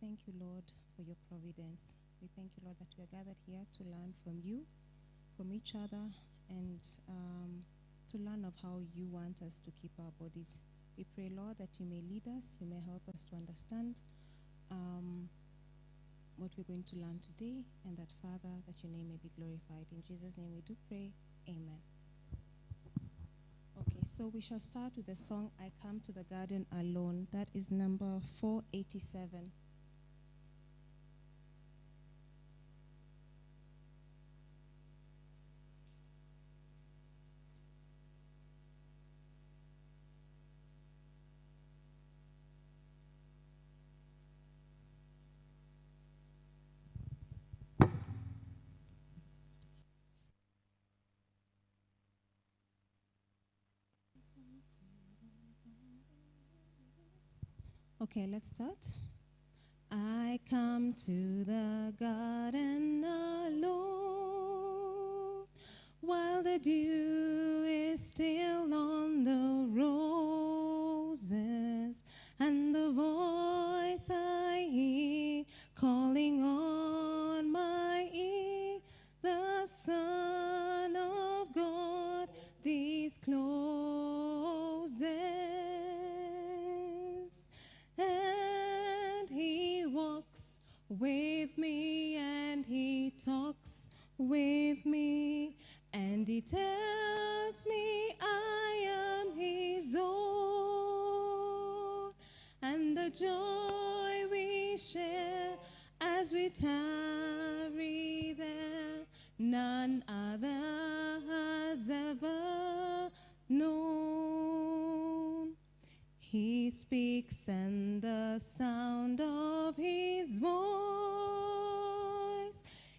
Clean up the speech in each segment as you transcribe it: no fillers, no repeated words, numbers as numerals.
thank you, Lord, for your providence. We thank you, Lord, that we are gathered here to learn from you, from each other, and to learn of how you want us to keep our bodies. We pray, Lord, that you may lead us, you may help us to understand what we're going to learn today, and that, Father, that your name may be glorified. In Jesus' name we do pray. Amen. Okay, so we shall start with the song, I Come to the Garden Alone. That is number 487. Okay, let's start. I come to the garden alone, while the dew is still on the roses, and the voice I hear calling on my ear, the Son of God discloses. And he walks with me, and he talks with me, and he tells me I am his own. And the joy we share as we tarry there, none other has ever known. He speaks, and the sound of his voice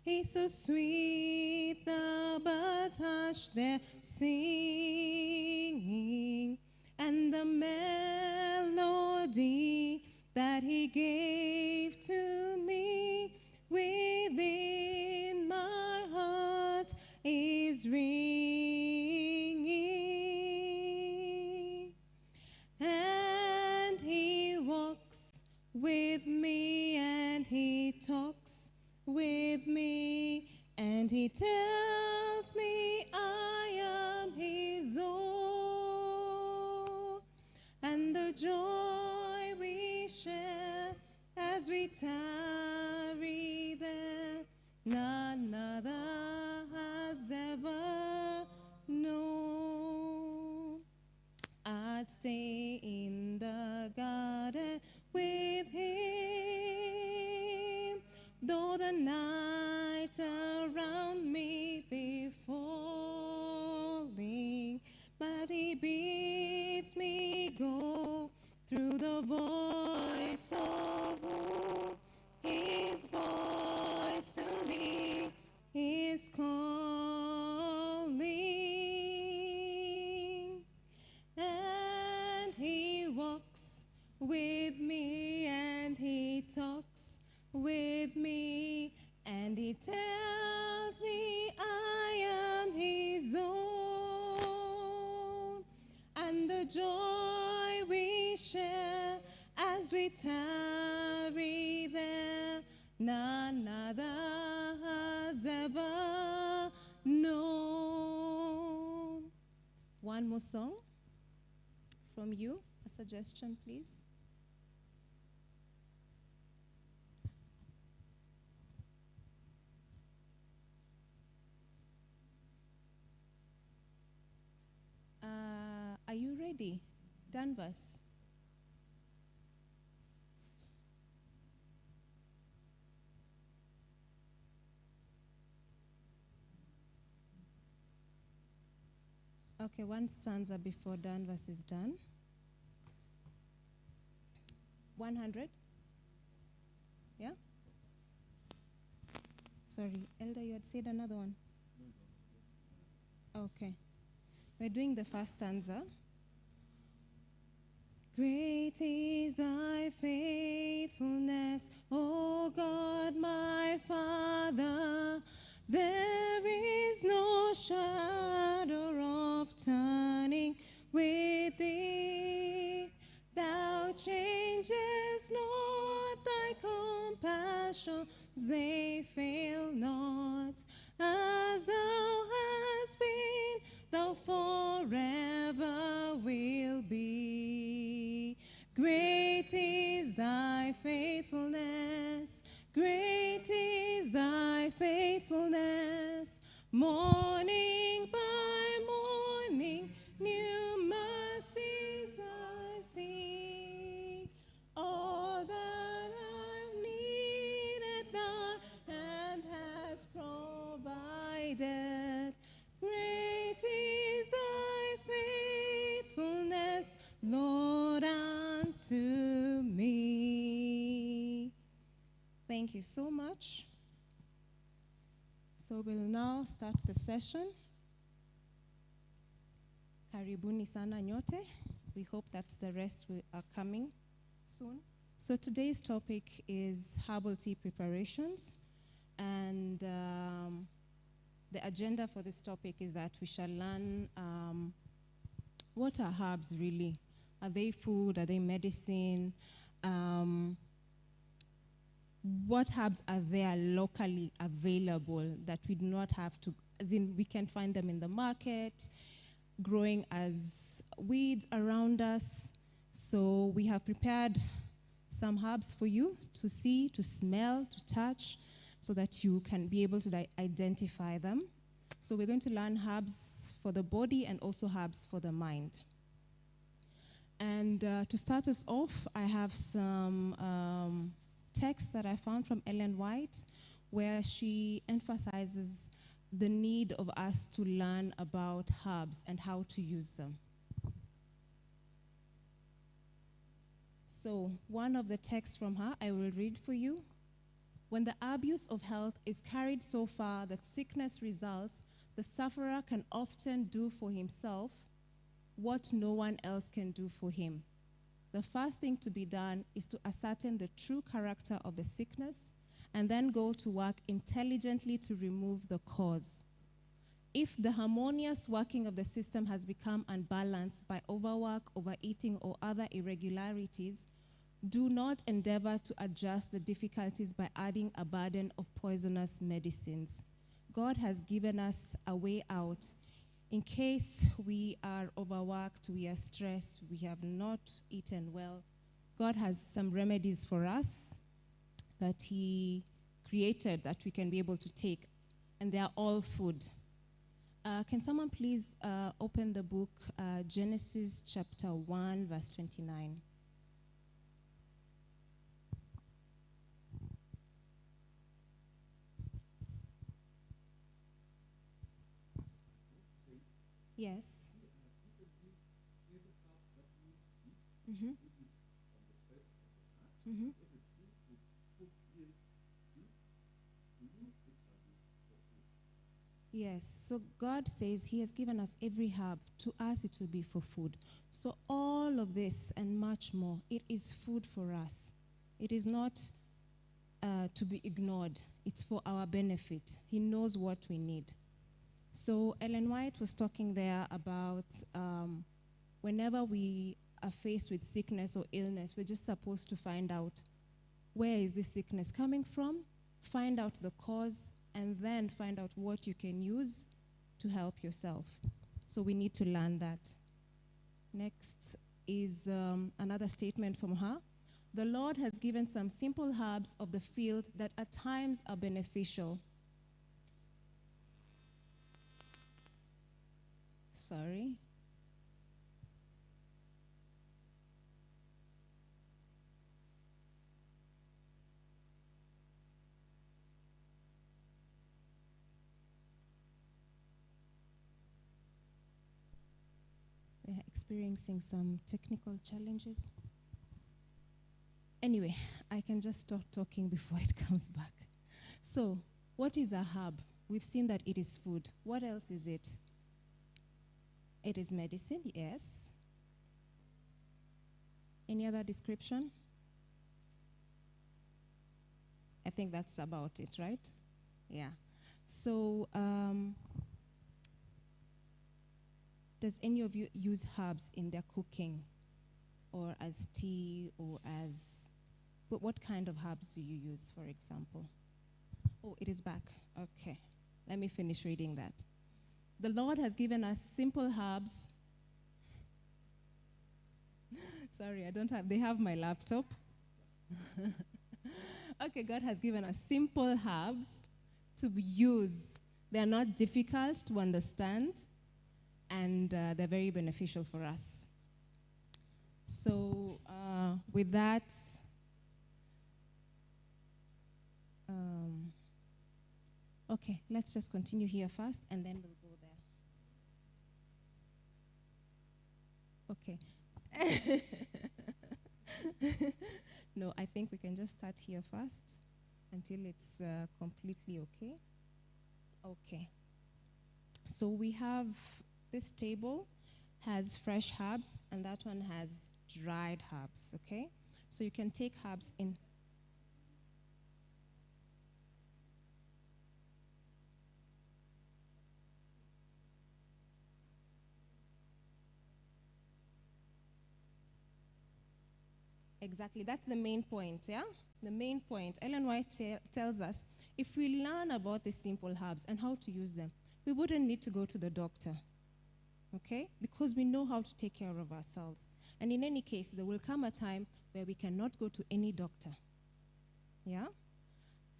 is so sweet, the birds hush their singing, and the melody that he gave to me within my heart is ringing. And he walks with me, and he talks with me, and he tells me I am his own. And the joy we share as we tarry there, none other has ever known. I'd stay in the garden with him, though the night around me be falling, but he bids me go through the voice of who his voice to me is calling. And he walks with me, and he talks with me, and he tells me I am his own. And the joy we share as we tarry there, none other has ever known. One more song from you, a suggestion, please. Are you ready? Danvers. Okay, one stanza before Danvers is done. 100? Yeah? Sorry, Elder, you had said another one. Okay. We're doing the first stanza. Great is thy faithfulness, O God, my Father. There is no shadow of turning with thee. Thou changest not thy compassions, they fail not. As thou hast been, thou forever will be. Great is thy faithfulness, great is thy faithfulness. Morning by morning, new mercies I see. All that I've needed, thy hand has provided. Great is thy faithfulness, Lord, unto me. Thank you so much. So we'll now start the session. Karibuni sana nyote. We hope that the rest are coming soon. So today's topic is herbal tea preparations. And the agenda for this topic is that we shall learn what are herbs really? Are they food? Are they medicine? What herbs are there locally available that we do not have to, as in we can find them in the market, growing as weeds around us. So we have prepared some herbs for you to see, to smell, to touch, so that you can be able to identify them. So we're going to learn herbs for the body and also herbs for the mind. And to start us off, I have some text that I found from Ellen White, where she emphasizes the need of us to learn about herbs and how to use them. So one of the texts from her, I will read for you. When the abuse of health is carried so far that sickness results, the sufferer can often do for himself what no one else can do for him. The first thing to be done is to ascertain the true character of the sickness and then go to work intelligently to remove the cause. If the harmonious working of the system has become unbalanced by overwork, overeating, or other irregularities, do not endeavor to adjust the difficulties by adding a burden of poisonous medicines. God has given us a way out. In case we are overworked, we are stressed, we have not eaten well, God has some remedies for us that He created that we can be able to take, and they are all food. Can someone please open the book Genesis chapter 1, verse 29. Yes. Mm-hmm. Mm-hmm. Yes, so God says He has given us every herb. To us it will be for food. So all of this and much more, it is food for us. It is not to be ignored. It's for our benefit. He knows what we need. So Ellen White was talking there about whenever we are faced with sickness or illness, we're just supposed to find out where is this sickness coming from, find out the cause, and then find out what you can use to help yourself. So we need to learn that. Next is another statement from her. The Lord has given some simple herbs of the field that at times are beneficial. Sorry. We're experiencing some technical challenges. Anyway, I can just stop talking before it comes back. So, what is a herb? We've seen that it is food. What else is it? It is medicine, yes. Any other description? I think that's about it, right? Yeah. So, does any of you use herbs in their cooking, or as tea, or as But what kind of herbs do you use, for example? Oh, it is back. Okay. Let me finish reading that. The Lord has given us simple herbs. Sorry, they have my laptop. Okay, God has given us simple herbs to use. They are not difficult to understand, and they're very beneficial for us. So with that, okay, let's just continue here first, and then we'll go there. Okay. No, I think we can just start here first until it's completely okay. Okay. So we have this table has fresh herbs, and that one has dried herbs, okay? So you can take herbs in. Exactly, that's the main point, yeah? The main point. Ellen White tells us, if we learn about the simple herbs and how to use them, we wouldn't need to go to the doctor, okay? Because we know how to take care of ourselves. And in any case, there will come a time where we cannot go to any doctor, yeah?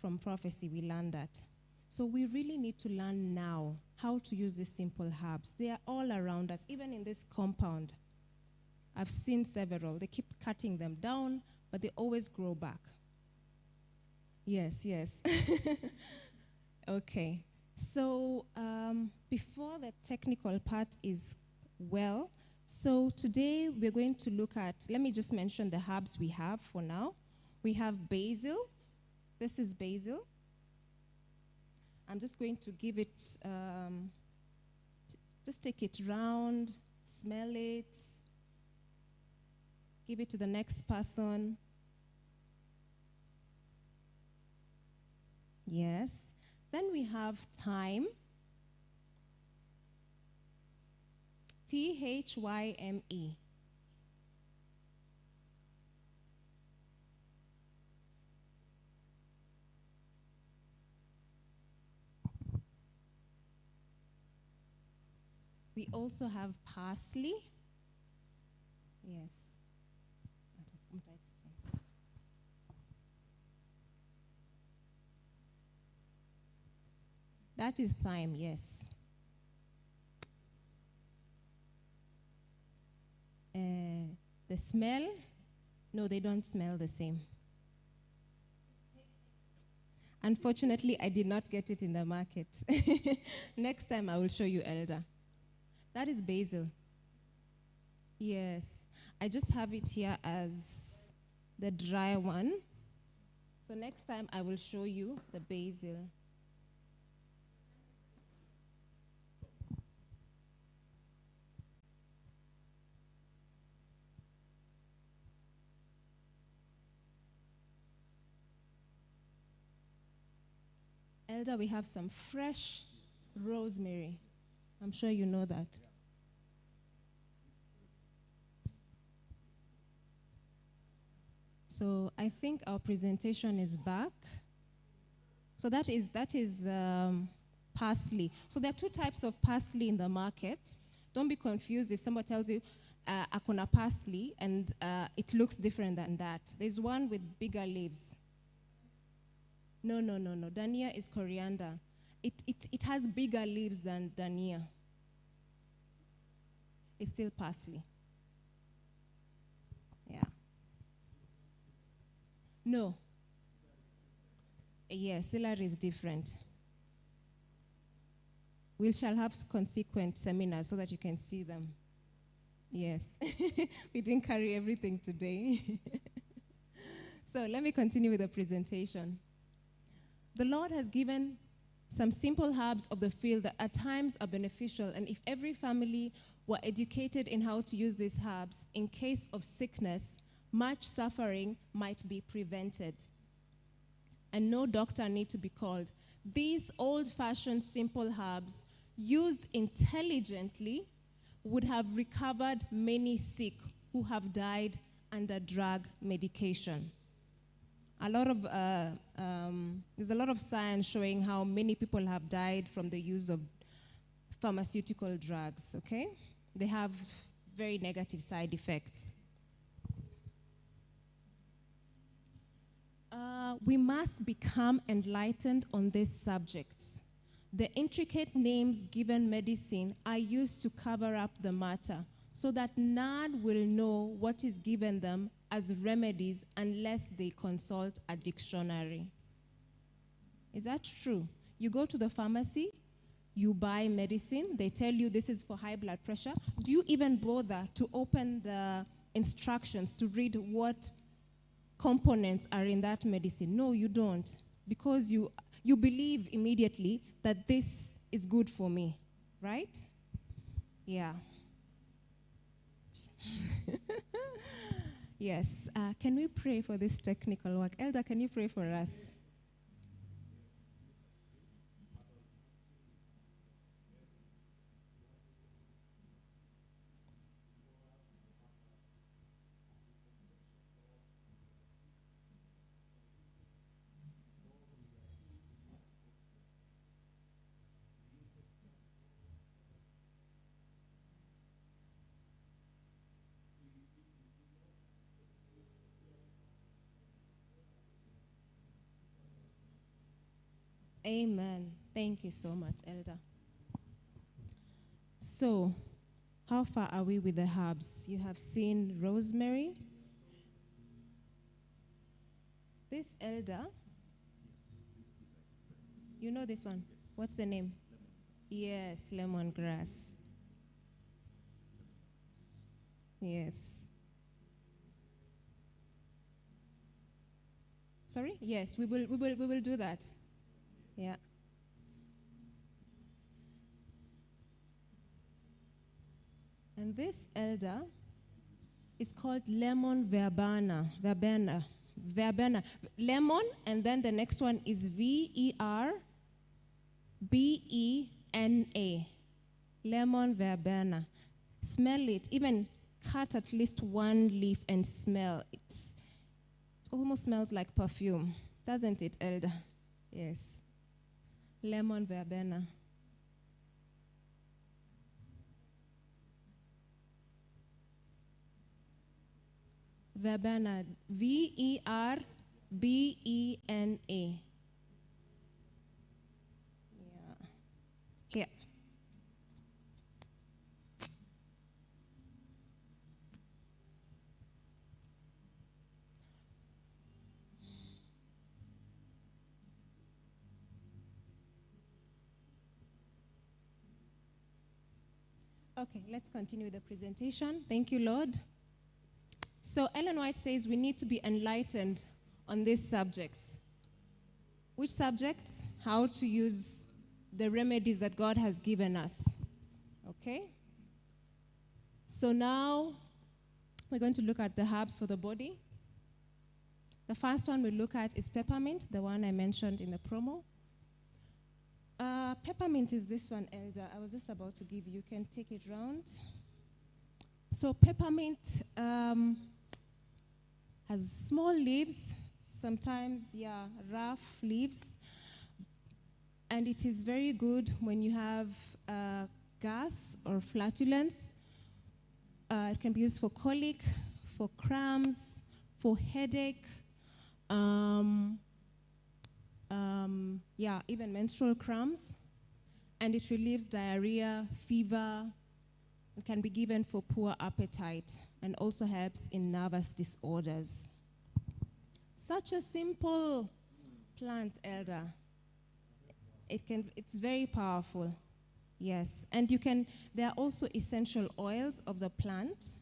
From prophecy, we learn that. So we really need to learn now how to use these simple herbs. They are all around us, even in this compound. I've seen several. They keep cutting them down, but they always grow back. Yes, yes. Okay. So before the technical part is well, so today we're going to look at, let me just mention the herbs we have for now. We have basil. This is basil. I'm just going to give it, just take it round, smell it, give it to the next person. Yes. Then we have thyme. Thyme. We also have parsley. Yes. That is thyme, yes. The smell, no, they don't smell the same. Unfortunately, I did not get it in the market. Next time I will show you, Elder. That is basil. Yes. I just have it here as the dry one. So next time I will show you the basil. Elder, we have some fresh rosemary. I'm sure you know that. So I think our presentation is back. So that is parsley. So there are two types of parsley in the market. Don't be confused if someone tells you akuna parsley and it looks different than that. There's one with bigger leaves. No. Dania is coriander. It has bigger leaves than dania. It's still parsley. Yeah. No. Yes, celery is different. We shall have consequent seminars so that you can see them. Yes. We didn't carry everything today. So let me continue with the presentation. The Lord has given some simple herbs of the field that at times are beneficial, and if every family were educated in how to use these herbs, in case of sickness, much suffering might be prevented. And no doctor need to be called. These old-fashioned simple herbs, used intelligently, would have recovered many sick who have died under drug medication. there's a lot of science showing how many people have died from the use of pharmaceutical drugs, okay? They have very negative side effects. We must become enlightened on these subjects. The intricate names given medicine are used to cover up the matter so that none will know what is given them as remedies unless they consult a dictionary. Is that true? You go to the pharmacy, you buy medicine, they tell you this is for high blood pressure. Do you even bother to open the instructions to read what components are in that medicine? No, you don't, because you believe immediately that this is good for me, right? Yeah. Yes. Can we pray for this technical work? Elder, can you pray for us? Amen. Thank you so much, Elder. So, how far are we with the herbs? You have seen rosemary. This elder, you know this one. What's the name? Yes, lemongrass. Yes. Sorry? Yes, we will do that. Yeah. And this elder is called lemon verbena. Lemon, and then the next one is VERBENA. Lemon verbena. Smell it. Even cut at least one leaf and smell. It almost smells like perfume. Doesn't it, elder? Yes. Lemon verbena. Verbena. VERBENA. Yeah. Here. Okay, let's continue with the presentation. Thank you, Lord. So Ellen White says we need to be enlightened on these subjects. Which subjects? How to use the remedies that God has given us. Okay? So now we're going to look at the herbs for the body. The first one we look at is peppermint, the one I mentioned in the promo. Peppermint is this one, Elder. I was just about to give you. You can take it round. So peppermint has small leaves, sometimes, rough leaves. And it is very good when you have gas or flatulence. It can be used for colic, for cramps, for headache, even menstrual cramps. And it relieves diarrhea, fever. It can be given for poor appetite and also helps in nervous disorders. Such a simple plant, Elder. It's very powerful. Yes, and there are also essential oils of the plant.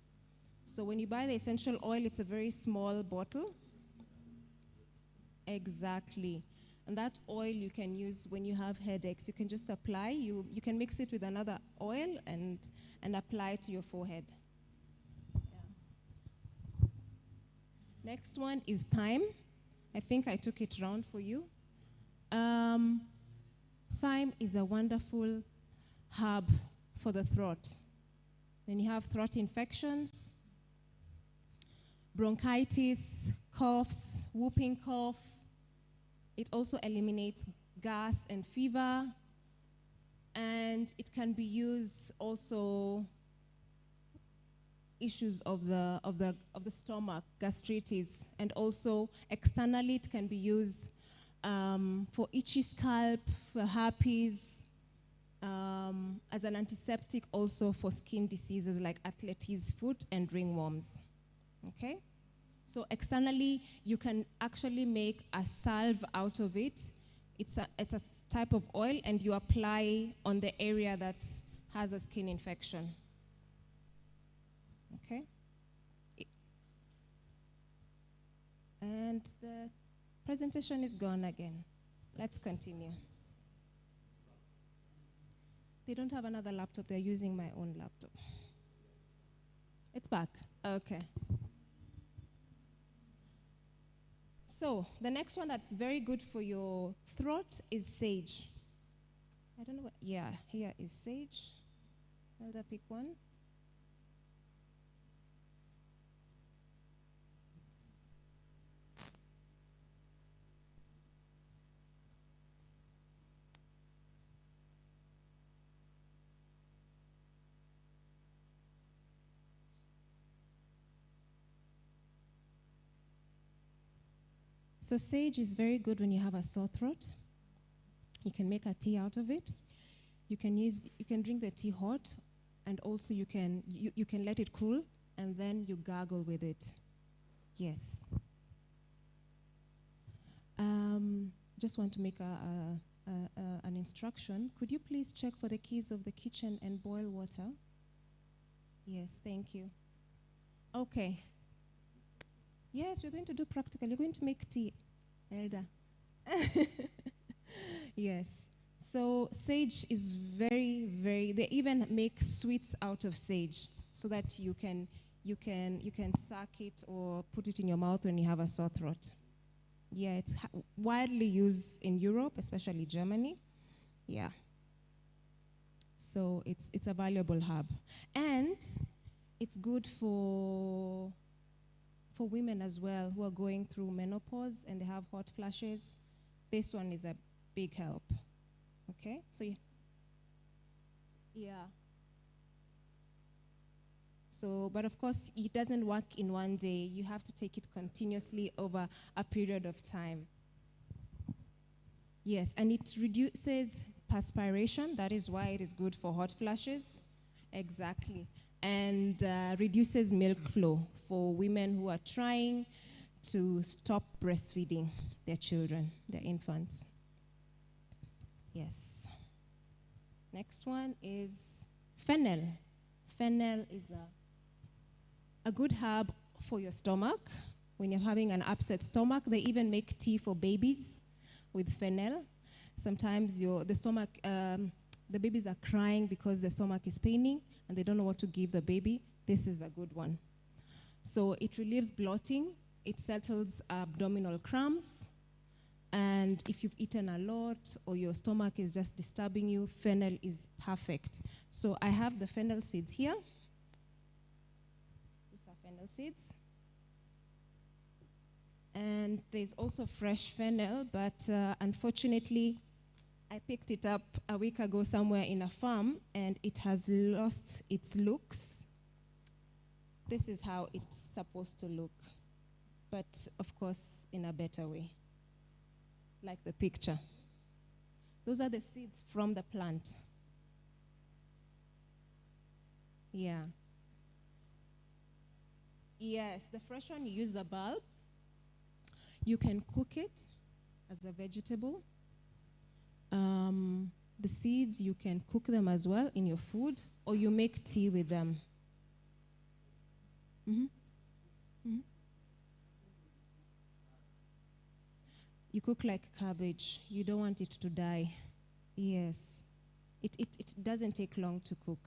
So when you buy the essential oil, it's a very small bottle. Exactly. And that oil you can use when you have headaches. You can just apply. You can mix it with another oil and apply to your forehead. Yeah. Next one is thyme. I think I took it round for you. Thyme is a wonderful herb for the throat. When you have throat infections, bronchitis, coughs, whooping cough. It also eliminates gas and fever. And it can be used also issues of the stomach, gastritis, and also externally it can be used for itchy scalp, for herpes, as an antiseptic also for skin diseases like athlete's foot and ringworms. Okay? So externally, you can actually make a salve out of it. It's a type of oil, and you apply on the area that has a skin infection. Okay? And the presentation is gone again. Let's continue. They don't have another laptop. They're using my own laptop. It's back. Okay. So the next one that's very good for your throat is sage. I don't know what, yeah, here is sage. I'll pick one. So sage is very good when you have a sore throat. You can make a tea out of it. You can drink the tea hot, and also you can let it cool, and then you gargle with it. Yes. Just want to make an instruction. Could you please check for the keys of the kitchen and boil water? Yes, thank you. Okay. Yes, we're going to do practical. You're going to make tea, Elder. Yes. So sage is very, very. They even make sweets out of sage, so that you can suck it or put it in your mouth when you have a sore throat. Yeah, it's widely used in Europe, especially Germany. Yeah. So it's a valuable herb, and it's good for women as well who are going through menopause and they have hot flashes. This one is a big help. Okay, so yeah. So, but of course, it doesn't work in one day. You have to take it continuously over a period of time. Yes, and it reduces perspiration. That is why it is good for hot flashes. Exactly. And reduces milk flow for women who are trying to stop breastfeeding their children, their infants. Yes. Next one is fennel. Fennel is a good herb for your stomach. When you're having an upset stomach, they even make tea for babies with fennel. Sometimes the stomach, the babies are crying because the stomach is paining and they don't know what to give the baby. This is a good one. So it relieves bloating, it settles abdominal cramps, and if you've eaten a lot or your stomach is just disturbing you, fennel is perfect. So I have the fennel seeds here. These are fennel seeds. And there's also fresh fennel, but unfortunately, I picked it up a week ago somewhere in a farm, and it has lost its looks. This is how it's supposed to look, but of course, in a better way, like the picture. Those are the seeds from the plant. Yeah. Yes, the fresh one, you use a bulb. You can cook it as a vegetable. The seeds, you can cook them as well in your food, or you make tea with them. Mm-hmm. Mm-hmm. You cook like cabbage. You don't want it to die. Yes. It doesn't take long to cook.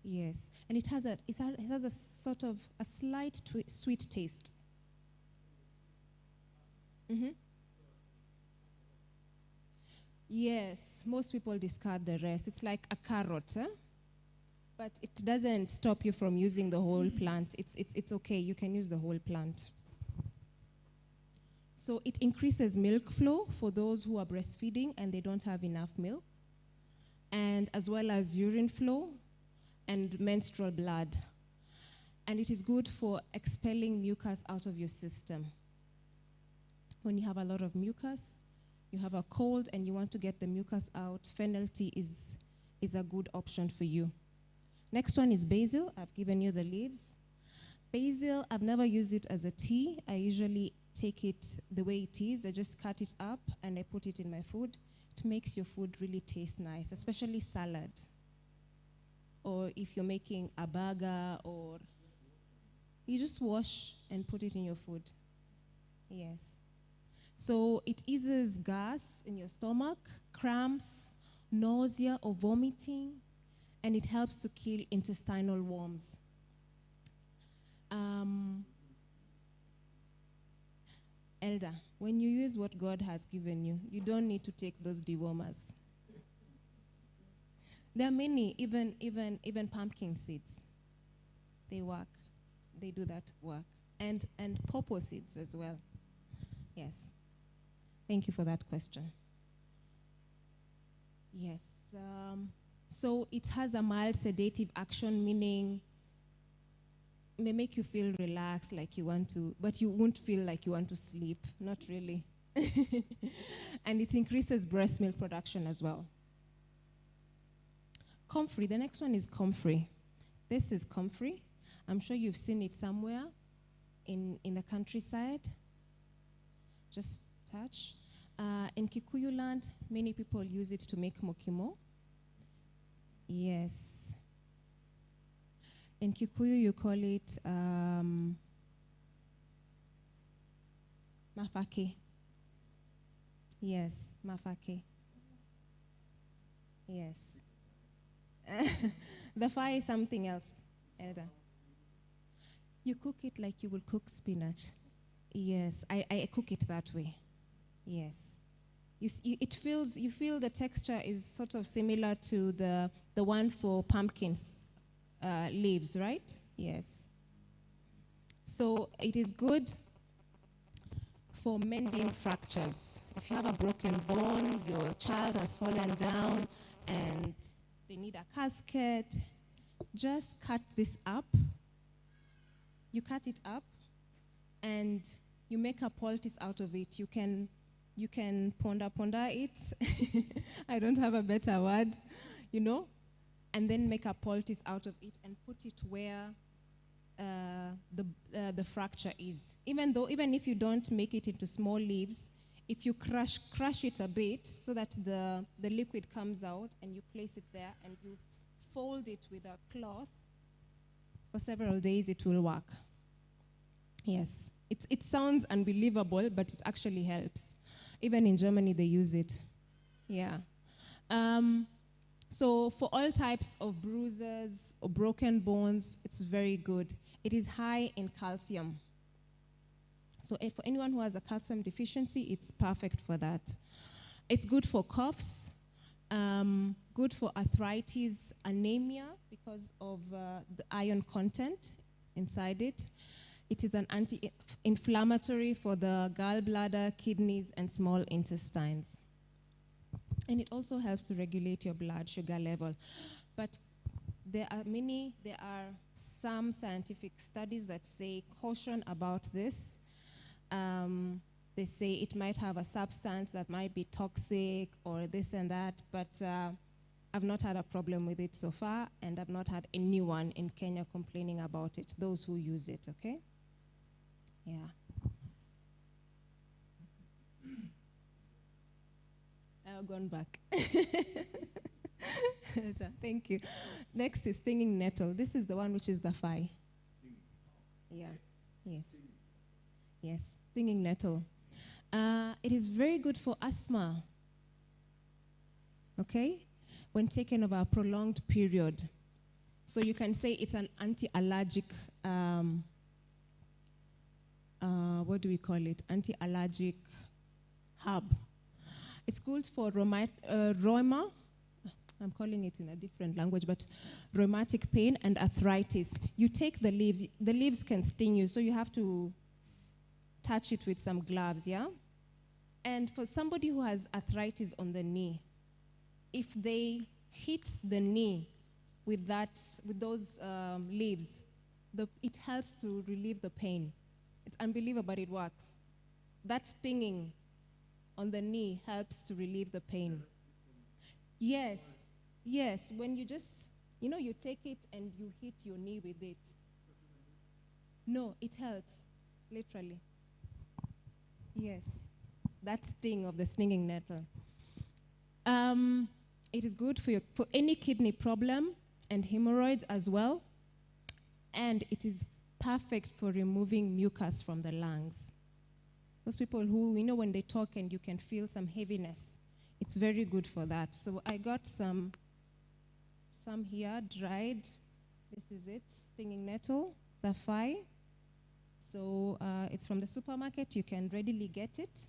Yes. And it has a sort of a slight sweet taste. Mm-hmm. Yes, most people discard the rest. It's like a carrot, but it doesn't stop you from using the whole plant. It's okay. You can use the whole plant. So it increases milk flow for those who are breastfeeding and they don't have enough milk, and as well as urine flow and menstrual blood. And it is good for expelling mucus out of your system. When you have a lot of mucus, you have a cold and you want to get the mucus out, fennel tea is a good option for you. Next one is basil. I've given you the leaves. Basil, I've never used it as a tea. I usually take it the way it is. I just cut it up and I put it in my food. It makes your food really taste nice, especially salad. Or if you're making a burger, or you just wash and put it in your food. Yes. So it eases gas in your stomach, cramps, nausea or vomiting, and it helps to kill intestinal worms. Elder, when you use what God has given you, you don't need to take those dewormers. There are many, even pumpkin seeds. They work. They do that work. And pawpaw seeds as well. Yes. Thank you for that question. Yes. So it has a mild sedative action, meaning it may make you feel relaxed, like you want to, but you won't feel like you want to sleep. Not really. And it increases breast milk production as well. Comfrey. The next one is comfrey. This is comfrey. I'm sure you've seen it somewhere in the countryside. Just touch. In Kikuyu land, many people use it to make mokimo. Yes. In Kikuyu, you call it mafake. Yes, mafake. Yes. The fire is something else, Elder. You cook it like you will cook spinach. Yes, I cook it that way. Yes. You feel the texture is sort of similar to the one for pumpkins leaves, right? Yes. So it is good for mending fractures. If you have a broken bone, your child has fallen down and they need a casket, just cut this up. You cut it up and you make a poultice out of it. You can ponder it. I don't have a better word, and then make a poultice out of it and put it where the fracture is. Even if you don't make it into small leaves, if you crush it a bit so that the liquid comes out and you place it there and you fold it with a cloth, for several days it will work. Yes. It sounds unbelievable, but it actually helps. Even in Germany, they use it. Yeah. So for all types of bruises or broken bones, it's very good. It is high in calcium. So for anyone who has a calcium deficiency, it's perfect for that. It's good for coughs, good for arthritis, anemia, because of the iron content inside it. It is an anti-inflammatory for the gallbladder, kidneys, and small intestines. And it also helps to regulate your blood sugar level. But there are some scientific studies that say caution about this. They say it might have a substance that might be toxic or this and that, but I've not had a problem with it so far, and I've not had anyone in Kenya complaining about it, those who use it, okay? Yeah. I've gone back. Thank you. Next is stinging nettle. This is the one which is the fly. Yeah. Yes. Yes. Stinging nettle. It is very good for asthma. Okay? When taken over a prolonged period. So you can say it's an anti-allergic, what do we call it? Anti-allergic herb. It's good for rheuma. I'm calling it in a different language, but rheumatic pain and arthritis. You take the leaves can sting you, so you have to touch it with some gloves, yeah? And for somebody who has arthritis on the knee, if they hit the knee with those leaves, it helps to relieve the pain. It's unbelievable, but it works. That stinging on the knee helps to relieve the pain. Yes, yes, when you just, you take it and you hit your knee with it. No, it helps, literally. Yes, that sting of the stinging nettle. It is good for any kidney problem and hemorrhoids as well. And it is perfect for removing mucus from the lungs. Those people who, when they talk and you can feel some heaviness, it's very good for that. So I got some here, dried. This is it, stinging nettle, the phi. So it's from the supermarket. You can readily get it.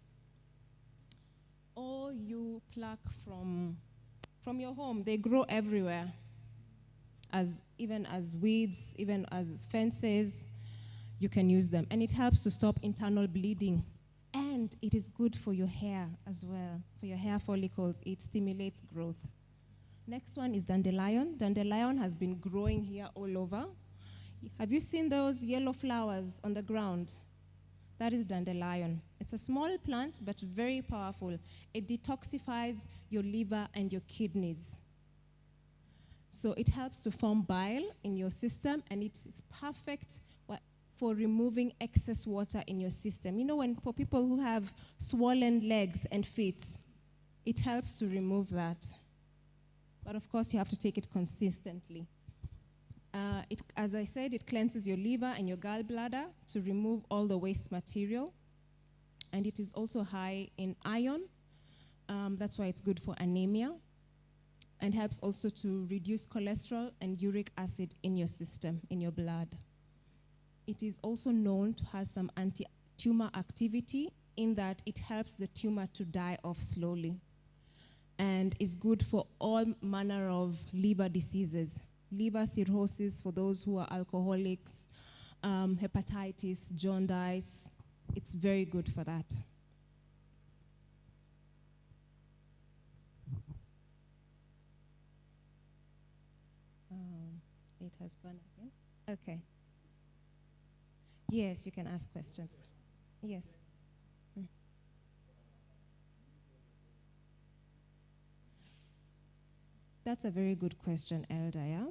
Or you pluck from your home. They grow everywhere, even as weeds, even as fences. You can use them. And it helps to stop internal bleeding. And it is good for your hair as well, for your hair follicles. It stimulates growth. Next one is dandelion. Dandelion has been growing here all over. Have you seen those yellow flowers on the ground? That is dandelion. It's a small plant, but very powerful. It detoxifies your liver and your kidneys. So it helps to form bile in your system, and it is perfect for removing excess water in your system. For people who have swollen legs and feet, it helps to remove that. But of course, you have to take it consistently. As I said, it cleanses your liver and your gallbladder to remove all the waste material. And it is also high in iron. That's why it's good for anemia. And helps also to reduce cholesterol and uric acid in your system, in your blood. It is also known to have some anti-tumor activity in that it helps the tumor to die off slowly. And is good for all manner of liver diseases. Liver cirrhosis for those who are alcoholics, hepatitis, jaundice. It's very good for that. It has gone again. Okay. Yes, you can ask questions. Yes. That's a very good question, Elder. Yeah?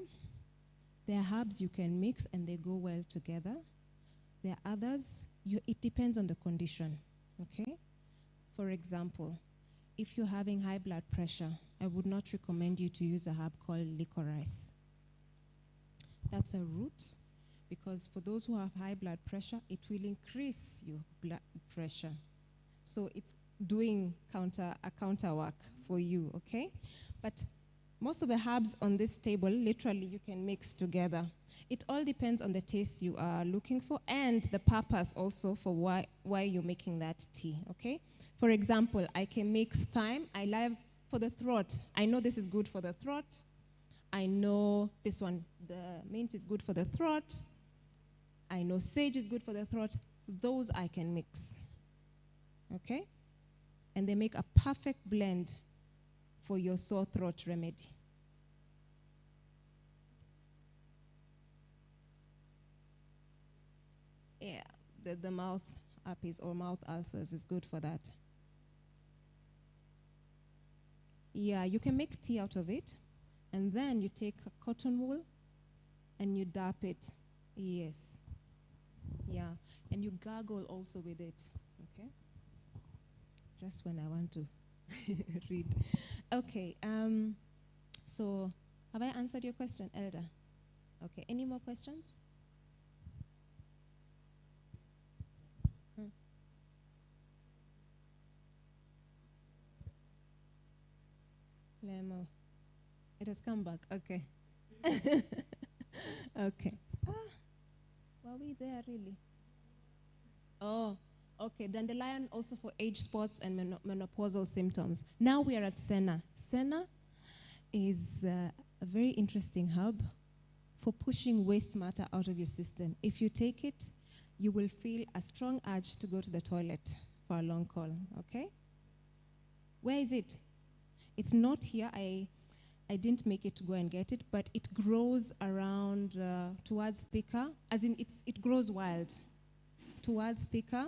There are herbs you can mix and they go well together. There are others, it depends on the condition, okay? For example, if you're having high blood pressure, I would not recommend you to use a herb called licorice. That's a root, because for those who have high blood pressure, it will increase your blood pressure. So it's doing a counter work for you, okay? But most of the herbs on this table, literally, you can mix together. It all depends on the taste you are looking for and the purpose also for why you're making that tea, okay? For example, I can mix thyme. I love for the throat. I know this is good for the throat. I know this one, the mint is good for the throat. I know sage is good for the throat. Those I can mix, okay? And they make a perfect blend for your sore throat remedy. Yeah, the mouth herpes or mouth ulcers is good for that. Yeah, you can make tea out of it, and then you take a cotton wool and you dap it. Yes. Yeah, and you gargle also with it, okay? Just when I want to read. Okay, so have I answered your question, Elder? Okay, any more questions? Lemo. It has come back, okay. Okay. Were we there really? Oh, okay. Dandelion also for age spots and menopausal symptoms. Now we are at senna. Senna is a very interesting herb for pushing waste matter out of your system. If you take it, you will feel a strong urge to go to the toilet for a long call, okay? Where is it? It's not here. I didn't make it to go and get it, but it grows around towards thicker, as in it grows wild. Towards thicker,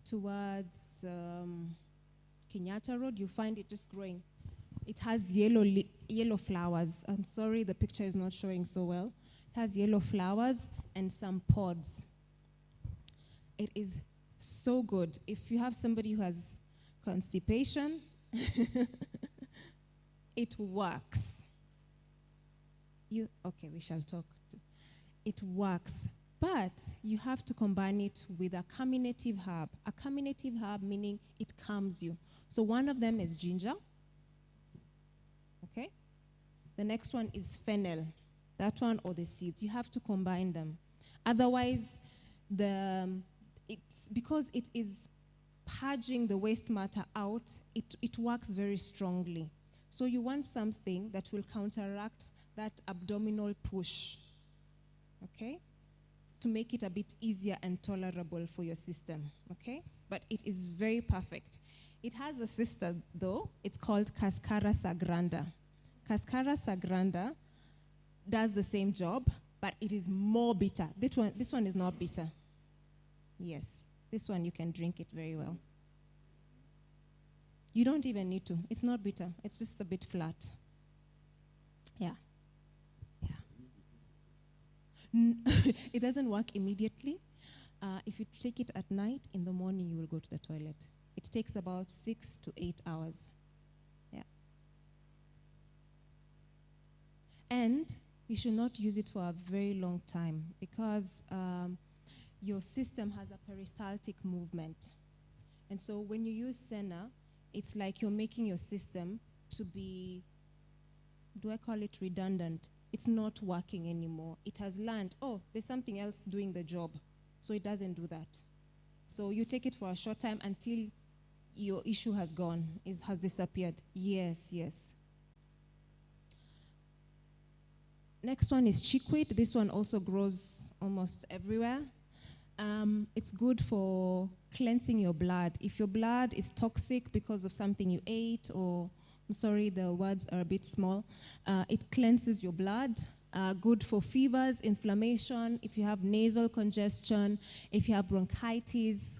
towards Kenyatta Road, you find it just growing. It has yellow flowers. I'm sorry, the picture is not showing so well. It has yellow flowers and some pods. It is so good. If you have somebody who has constipation, it works. Okay, we shall talk. It works, but you have to combine it with a carminative herb. A carminative herb meaning it calms you. So one of them is ginger. Okay? The next one is fennel. That one or the seeds. You have to combine them. Otherwise, it's because it is purging the waste matter out, it works very strongly. So you want something that will counteract that abdominal push, okay? To make it a bit easier and tolerable for your system, okay? But it is very perfect. It has a sister, though. It's called Cascara sagranda. Cascara sagranda does the same job, but it is more bitter. This one is not bitter. Yes, this one you can drink it very well. You don't even need to. It's not bitter. It's just a bit flat. Yeah. It doesn't work immediately. If you take it at night, in the morning you will go to the toilet. It takes about 6 to 8 hours. Yeah. And you should not use it for a very long time because your system has a peristaltic movement. And so when you use senna, it's like you're making your system to be, do I call it redundant? It's not working anymore. It has learned, oh, there's something else doing the job. So it doesn't do that. So you take it for a short time until your issue has gone, has disappeared. Yes. Next one is chickweed. This one also grows almost everywhere. It's good for cleansing your blood. If your blood is toxic because of something you ate, or, I'm sorry, the words are a bit small, it cleanses your blood. Good for fevers, inflammation, if you have nasal congestion, if you have bronchitis,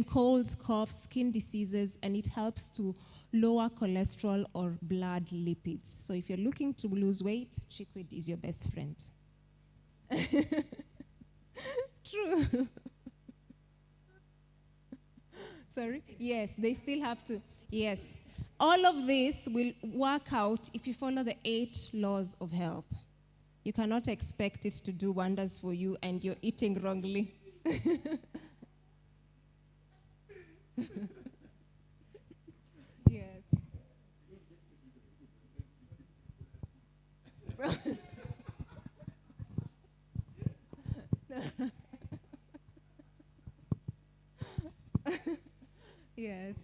colds, coughs, skin diseases, and it helps to lower cholesterol or blood lipids. So if you're looking to lose weight, chickweed is your best friend. True. Sorry? Yes, they still have to. Yes. All of this will work out if you follow the 8 laws of health. You cannot expect it to do wonders for you and you're eating wrongly. Yes. Yes.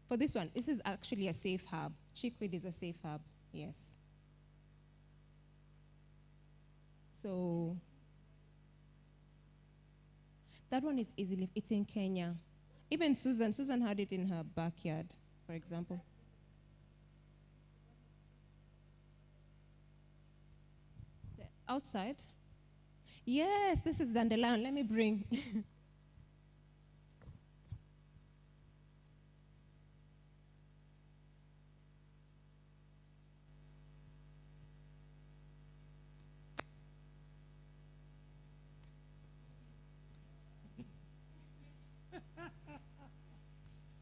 For this one, this is actually a safe herb. Chickweed is a safe herb, yes. So that one is easily, it's in Kenya. Even Susan had it in her backyard, for example. Outside? Yes, this is dandelion. Let me bring.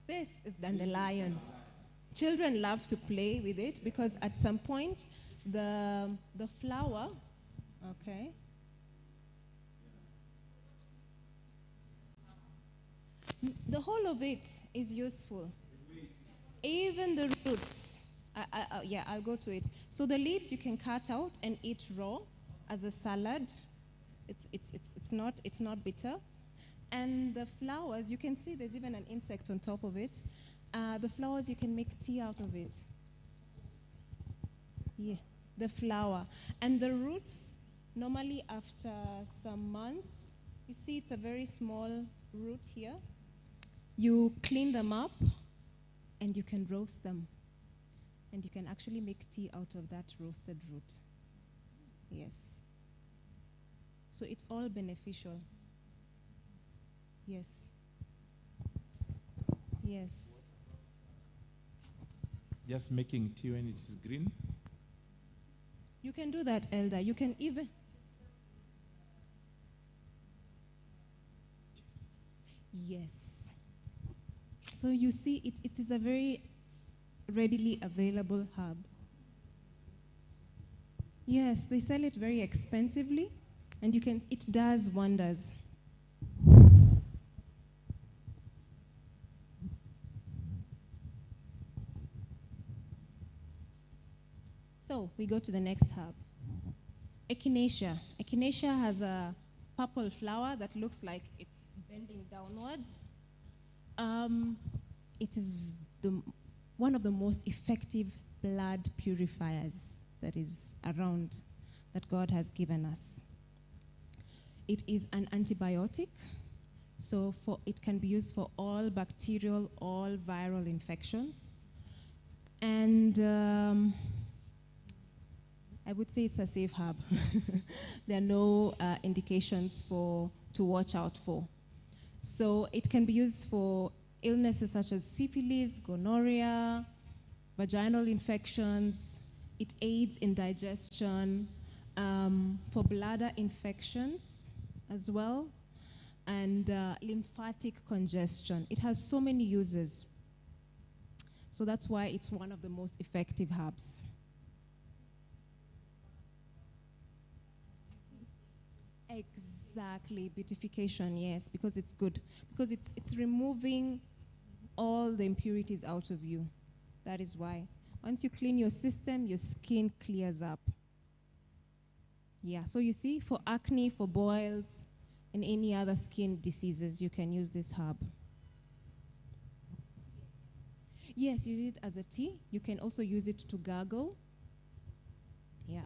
This is dandelion. Children love to play with it because at some point the flower, okay. The whole of it is useful. Even the roots. Yeah, I'll go to it. So the leaves you can cut out and eat raw as a salad. It's not bitter. And the flowers, you can see there's even an insect on top of it. The flowers, you can make tea out of it. Yeah, the flower. And the roots, Normally after some months, you see it's a very small root here. You clean them up and you can roast them. And you can actually make tea out of that roasted root. Yes. So it's all beneficial. Yes. Yes. Just making tea when it is green? You can do that, Elder. You can even... Yes. So you see, it is a very readily available herb. Yes, they sell it very expensively, and it does wonders. So we go to the next herb. Echinacea. Echinacea has a purple flower that looks like it's bending downwards. It is one of the most effective blood purifiers that is around, that God has given us. It is an antibiotic, so it can be used for all bacterial, all viral infection. And I would say it's a safe herb. There are no indications to watch out for. So it can be used for illnesses such as syphilis, gonorrhea, vaginal infections. It aids in digestion, for bladder infections as well, and lymphatic congestion. It has so many uses. So that's why it's one of the most effective herbs. Exactly, beautification, yes, because it's good. Because it's removing all the impurities out of you. That is why. Once you clean your system, your skin clears up. Yeah, so you see, for acne, for boils, and any other skin diseases, you can use this herb. Yes, use it as a tea. You can also use it to gargle. Yeah.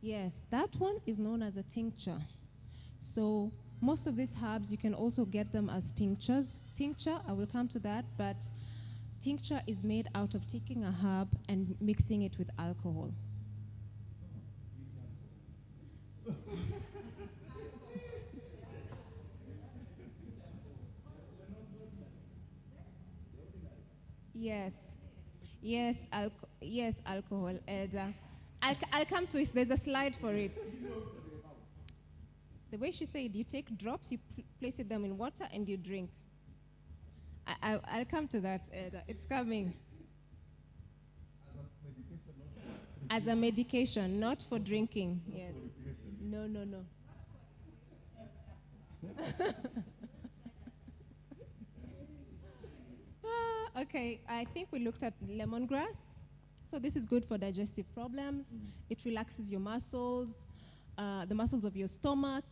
Yes, that one is known as a tincture. So most of these herbs, you can also get them as tinctures. Tincture, I will come to that, but tincture is made out of taking a herb and mixing it with alcohol. Yes, yes, alcohol, Elder. I'll come to it. There's a slide for it. The way she said, you take drops, you place them in water, and you drink. I'll come to that, Elder. It's coming. As a medication, not for drinking. Yes. No, no, no. Okay, I think we looked at lemongrass. So this is good for digestive problems. It relaxes your muscles, the muscles of your stomach,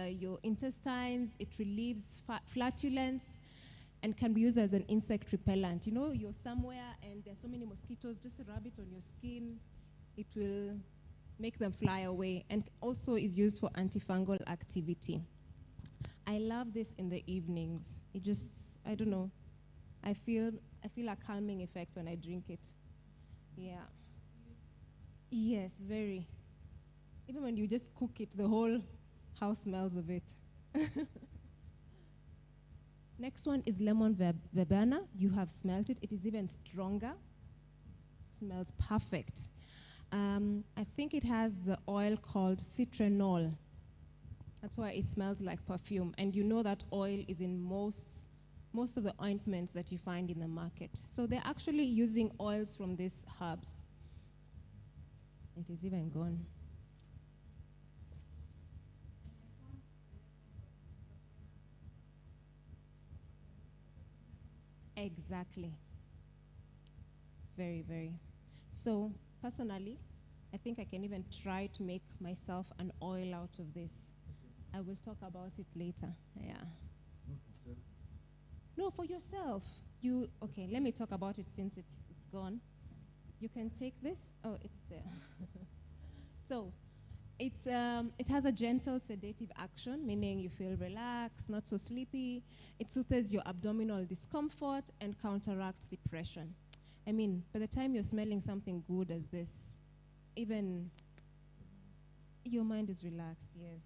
your intestines. It relieves flatulence and can be used as an insect repellent. You know, you're somewhere and there's so many mosquitoes, just rub it on your skin. It will make them fly away, and also is used for antifungal activity. I love this in the evenings. It just, I don't know, I feel a calming effect when I drink it. Yeah. Yes, very. Even when you just cook it, the whole house smells of it. Next one is lemon verbena. You have smelled it. It is even stronger. Smells perfect. I think it has the oil called citronol. That's why it smells like perfume. And you know that oil is in most of the ointments that you find in the market. So they're actually using oils from these herbs. It is even gone. Exactly. Very, very. So personally, I think I can even try to make myself an oil out of this. I will talk about it later. Yeah. No, for yourself. Okay, let me talk about it since it's gone. You can take this. Oh, it's there. So, it has a gentle sedative action, meaning you feel relaxed, not so sleepy. It soothes your abdominal discomfort and counteracts depression. I mean, by the time you're smelling something good as this, even your mind is relaxed, yes.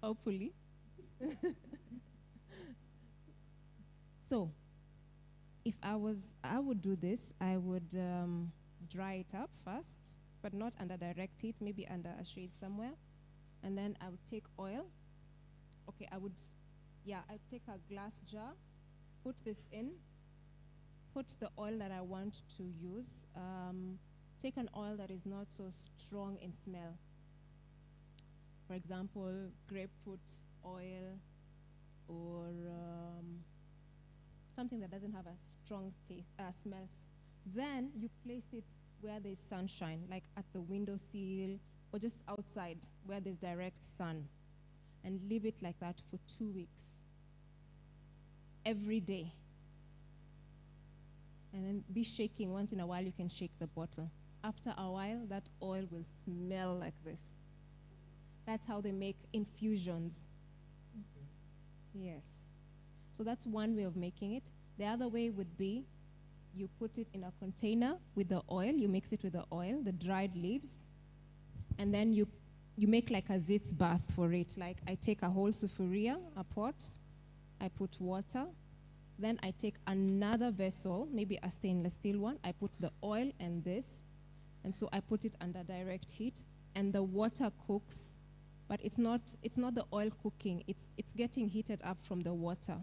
Hopefully. So, if I would do this, I would dry it up first, but not under direct heat, maybe under a shade somewhere. And then I would take oil. Okay, I'd take a glass jar, put this in, put the oil that I want to use. Take an oil that is not so strong in smell. For example, grapefruit oil or something that doesn't have a strong taste, smell. Then you place it where there's sunshine, like at the windowsill or just outside where there's direct sun, and leave it like that for 2 weeks. Every day. And then be shaking. Once in a while you can shake the bottle. After a while, that oil will smell like this. That's how they make infusions. Okay. Yes. So that's one way of making it. The other way would be you put it in a container with the oil, you mix it with the oil, the dried leaves, and then you make like a zits bath for it. Like I take a whole sufuria, a pot, I put water, then I take another vessel, maybe a stainless steel one, I put the oil and this, and so I put it under direct heat, and the water cooks, but it's not the oil cooking, it's getting heated up from the water.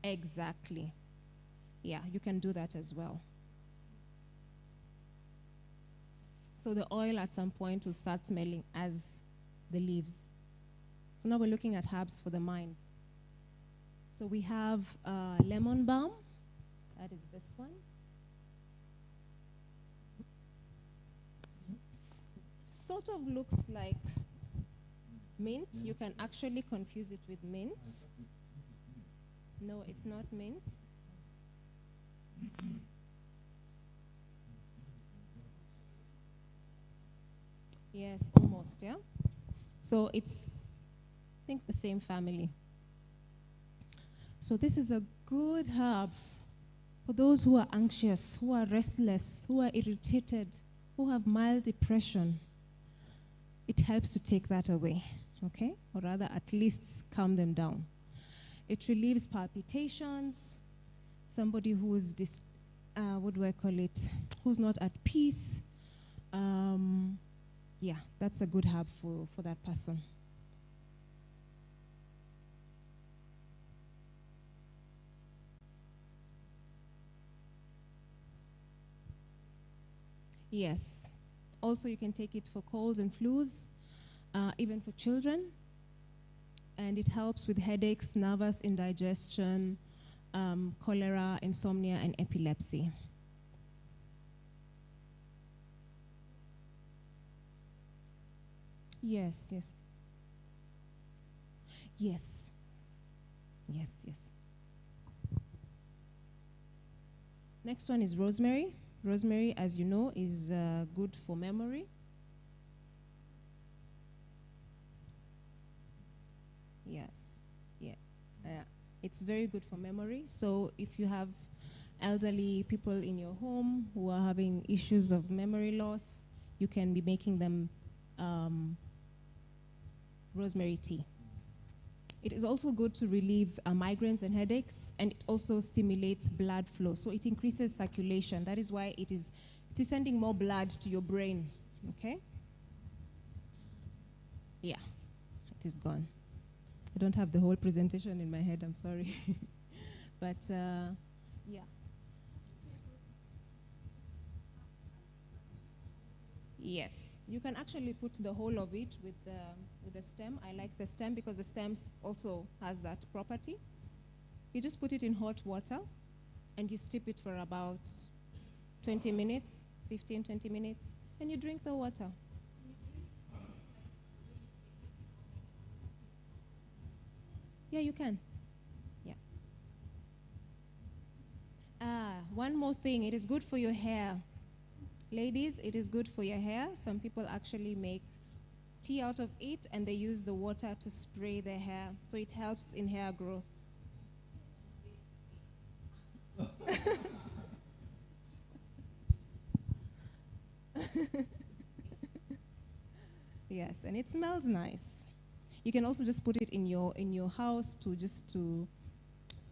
Exactly. Yeah, you can do that as well. So the oil at some point will start smelling as the leaves. So now we're looking at herbs for the mind. So we have lemon balm. That is this one. Sort of looks like mint. You can actually confuse it with mint. No, it's not mint. Yes, almost, yeah? So it's, I think, the same family. So this is a good herb for those who are anxious, who are restless, who are irritated, who have mild depression. It helps to take that away, okay? Or rather, at least calm them down. It relieves palpitations, somebody who is, who's not at peace. Yeah, that's a good herb for that person. Yes. Also, you can take it for colds and flus, even for children. And it helps with headaches, nervous indigestion, cholera, insomnia, and epilepsy. Yes, yes. Yes. Yes, yes. Next one is rosemary. Rosemary, as you know, is good for memory. Yes, yeah. It's very good for memory. So if you have elderly people in your home who are having issues of memory loss, you can be making them rosemary tea. It is also good to relieve migraines and headaches, and it also stimulates blood flow. So it increases circulation. That is why it is sending more blood to your brain, okay? Yeah, it is gone. I don't have the whole presentation in my head, I'm sorry. But yeah. Yes, you can actually put the whole of it with the stem. I like the stem because the stem also has that property. You just put it in hot water and you steep it for about 20 minutes, 15, 20 minutes, and you drink the water. Yeah, you can. Yeah. One more thing. It is good for your hair. Ladies, it is good for your hair. Some people actually make tea out of it and they use the water to spray their hair. So it helps in hair growth. Yes, and it smells nice. You can also just put it in your house to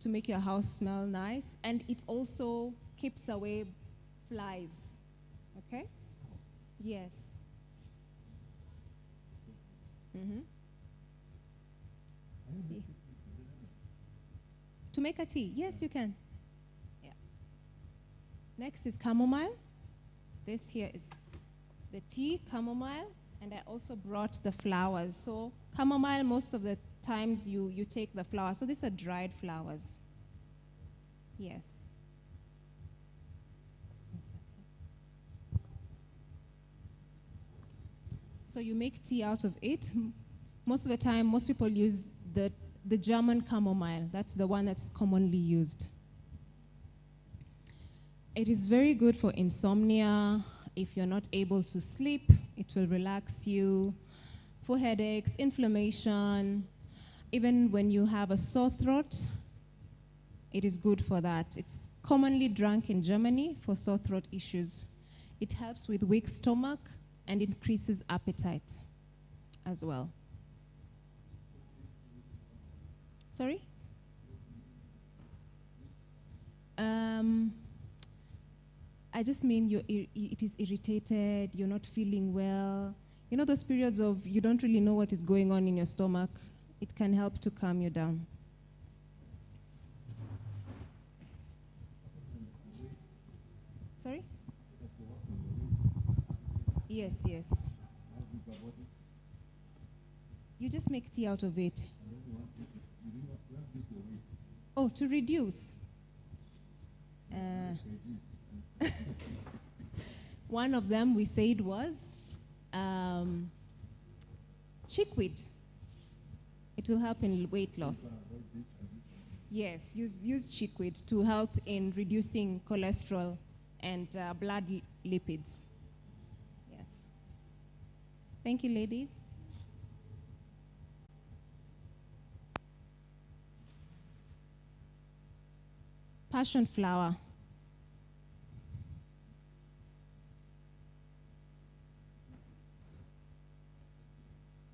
make your house smell nice, and it also keeps away flies. Okay? Yes. Mm-hmm. To make a tea? Yes, you can. Yeah. Next is chamomile. This here is the tea, chamomile, and I also brought the flowers. So chamomile, most of the times you take the flowers. So these are dried flowers. Yes. So you make tea out of it. Most of the time, most people use the German chamomile. That's the one that's commonly used. It is very good for insomnia. If you're not able to sleep, it will relax you. For headaches, inflammation, even when you have a sore throat, it is good for that. It's commonly drunk in Germany for sore throat issues. It helps with weak stomach and increases appetite as well. Sorry? I just mean it is irritated, you're not feeling well. You know those periods of you don't really know what is going on in your stomach? It can help to calm you down. Sorry? Yes, yes. You just make tea out of it. Oh, to reduce. One of them we said was chickweed. It will help in weight loss. Yes, use chickweed to help in reducing cholesterol and blood lipids. Yes. Thank you, ladies. Passion flower.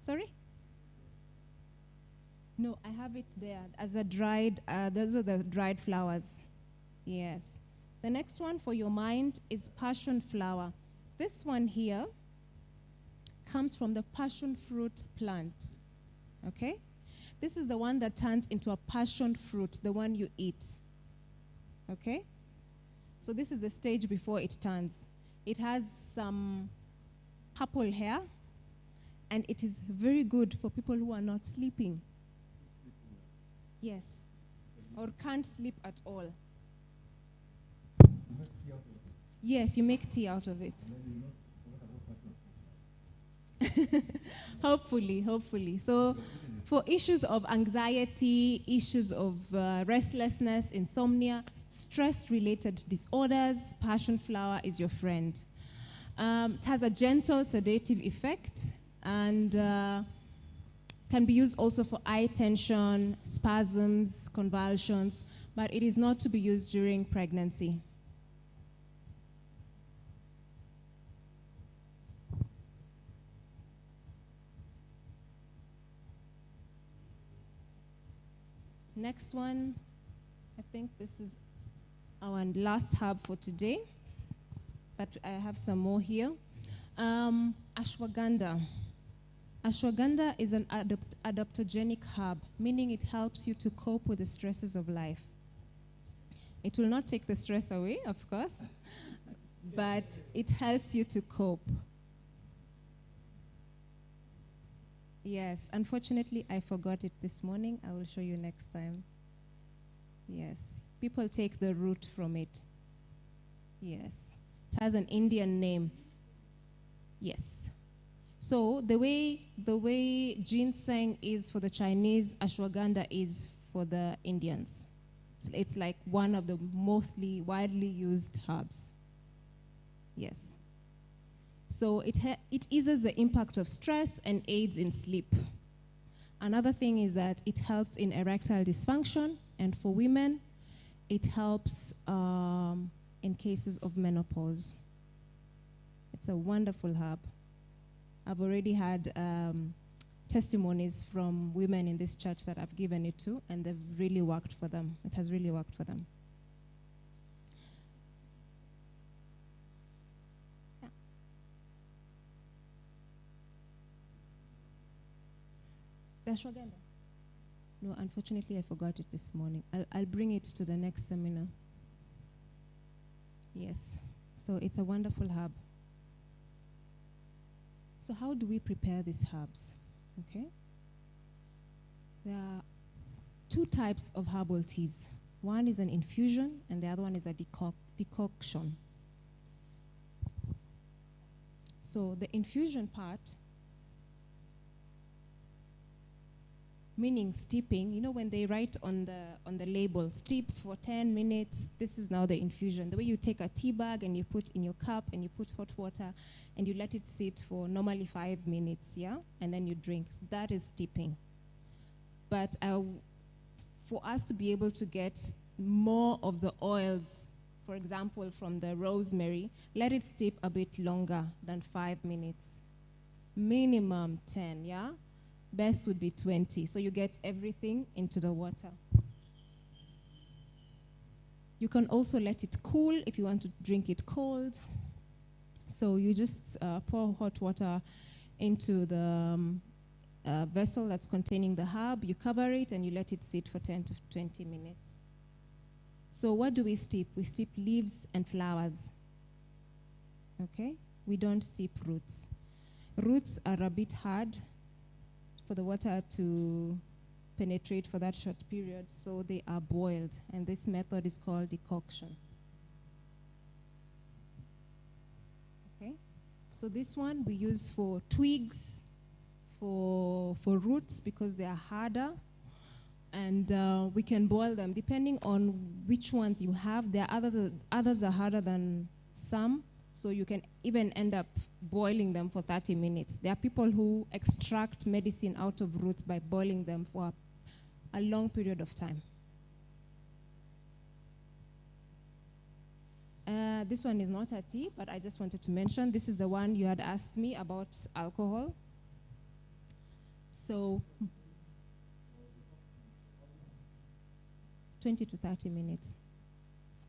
Sorry? No, I have it there as a dried, those are the dried flowers. Yes. The next one for your mind is passion flower. This one here comes from the passion fruit plant. Okay? This is the one that turns into a passion fruit, the one you eat. Okay? So this is the stage before it turns. It has some purple hair, and it is very good for people who are not sleeping. Yes. Or can't sleep at all. Yes, you make tea out of it. Hopefully, hopefully. So for issues of anxiety, issues of restlessness, insomnia, stress-related disorders, passion flower is your friend. It has a gentle sedative effect and can be used also for eye tension, spasms, convulsions, but it is not to be used during pregnancy. Next one, I think this is our last herb for today, but I have some more here. Ashwagandha. Ashwagandha is an adaptogenic herb, meaning it helps you to cope with the stresses of life. It will not take the stress away, of course, but it helps you to cope. Yes, unfortunately, I forgot it this morning. I will show you next time. Yes, people take the root from it. Yes, it has an Indian name. Yes, So the way ginseng is for the Chinese, ashwagandha is for the Indians. It's like one of the mostly widely used herbs. Yes. So it eases the impact of stress and aids in sleep. Another thing is that it helps in erectile dysfunction, and for women, it helps in cases of menopause. It's a wonderful herb. I've already had testimonies from women in this church that I've given it to, and they've really worked for them. It has really worked for them. Yeah. The ashwagandha? No, unfortunately, I forgot it this morning. I'll bring it to the next seminar. Yes. So it's a wonderful herb. So how do we prepare these herbs? Okay. There are two types of herbal teas. One is an infusion, and the other one is a decoction. So the infusion part, meaning steeping, you know when they write on the label, steep for 10 minutes, this is now the infusion. The way you take a tea bag and you put in your cup and you put hot water and you let it sit for normally 5 minutes, yeah? And then you drink. That is steeping. But for us to be able to get more of the oils, for example, from the rosemary, let it steep a bit longer than 5 minutes. Minimum 10, yeah? Best would be 20. So you get everything into the water. You can also let it cool if you want to drink it cold. So you just pour hot water into the vessel that's containing the herb. You cover it and you let it sit for 10 to 20 minutes. So what do we steep? We steep leaves and flowers. Okay? We don't steep roots. Roots are a bit hard for the water to penetrate for that short period, so they are boiled, and this method is called decoction. Okay, so this one we use for twigs, for roots, because they are harder, and we can boil them depending on which ones you have. Others are harder than some, so you can even end up boiling them for 30 minutes. There are people who extract medicine out of roots by boiling them for a long period of time. This one is not a tea, but I just wanted to mention, this is the one you had asked me about alcohol. So 20 to 30 minutes.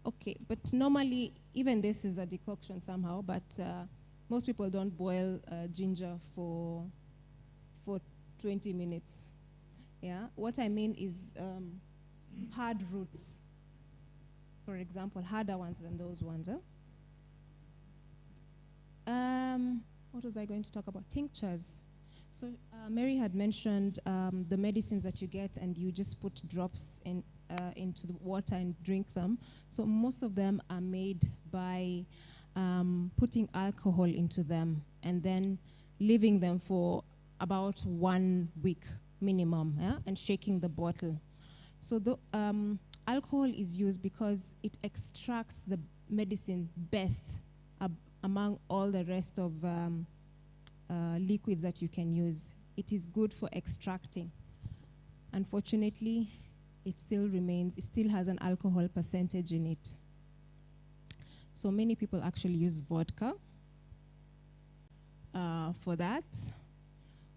Okay, but normally, even this is a decoction somehow, but most people don't boil ginger for 20 minutes. Yeah, what I mean is hard roots, for example, harder ones than those ones. What was I going to talk about? Tinctures. So Mary had mentioned the medicines that you get and you just put drops into the water and drink them. So most of them are made by putting alcohol into them and then leaving them for about 1 week minimum, yeah? And shaking the bottle. So the alcohol is used because it extracts the medicine best among all the rest of liquids that you can use. It is good for extracting. Unfortunately, it still has an alcohol percentage in it. So many people actually use vodka for that,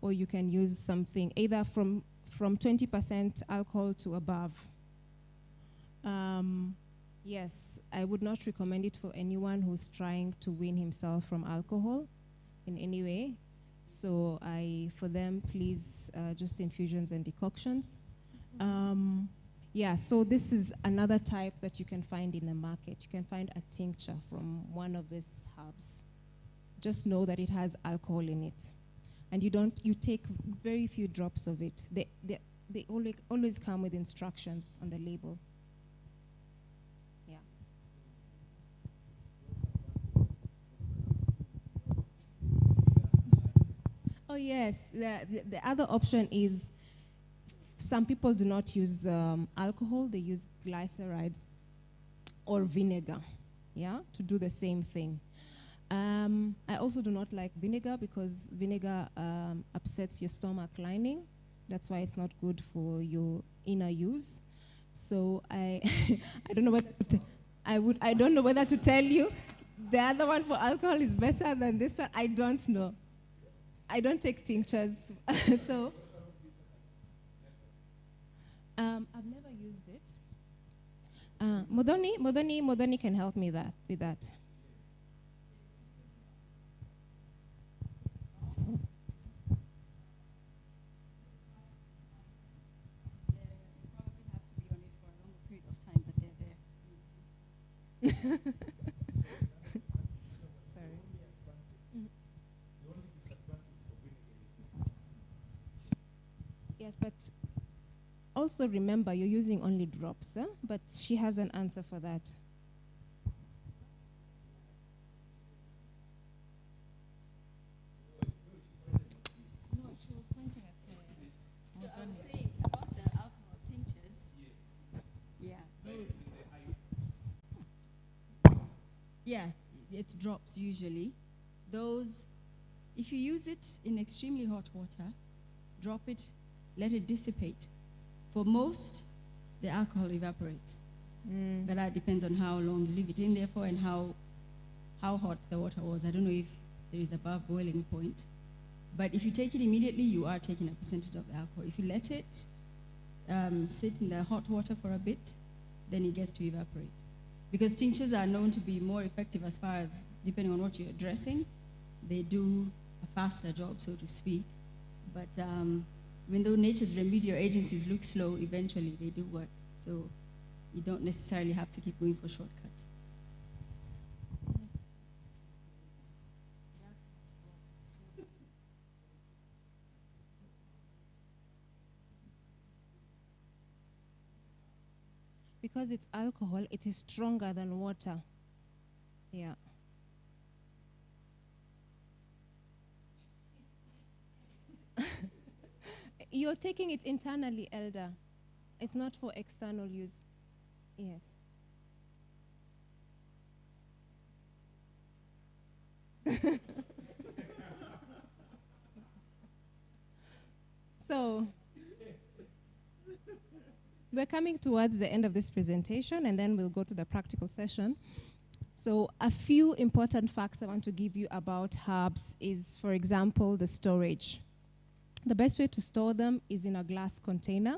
or you can use something either from 20% alcohol to above. Yes, I would not recommend it for anyone who's trying to wean himself from alcohol in any way. So for them, please, just infusions and decoctions. Yeah, so this is another type that you can find in the market. You can find a tincture from one of these herbs. Just know that it has alcohol in it. And you take very few drops of it. They always come with instructions on the label. Yeah. Oh, yes. The other option is some people do not use alcohol, they use glycerides or vinegar, yeah, to do the same thing. I also do not like vinegar because vinegar upsets your stomach lining. That's why it's not good for your inner use. So I don't know whether I don't know whether to tell you the other one for alcohol is better than this one. I don't know. I don't take tinctures, so I've never used it. Modoni can help me with that. Sorry. Yes, but also remember you're using only drops, huh? But she has an answer for that. No, she was pointing at so I was saying about the alcohol tinctures. Yeah, it drops usually. Those, if you use it in extremely hot water, drop it, let it dissipate. For most, the alcohol evaporates. But that depends on how long you leave it in there for and how hot the water was. I don't know if there is above boiling point. But if you take it immediately, you are taking a percentage of the alcohol. If you let it sit in the hot water for a bit, then it gets to evaporate. Because tinctures are known to be more effective as far as, depending on what you're addressing, they do a faster job, so to speak. But even though nature's remedial agencies look slow, eventually they do work. So you don't necessarily have to keep going for shortcuts. Because it's alcohol, it is stronger than water. Yeah. You're taking it internally, Elder. It's not for external use. Yes. So, we're coming towards the end of this presentation, and then we'll go to the practical session. So a few important facts I want to give you about herbs is, for example, the storage. The best way to store them is in a glass container.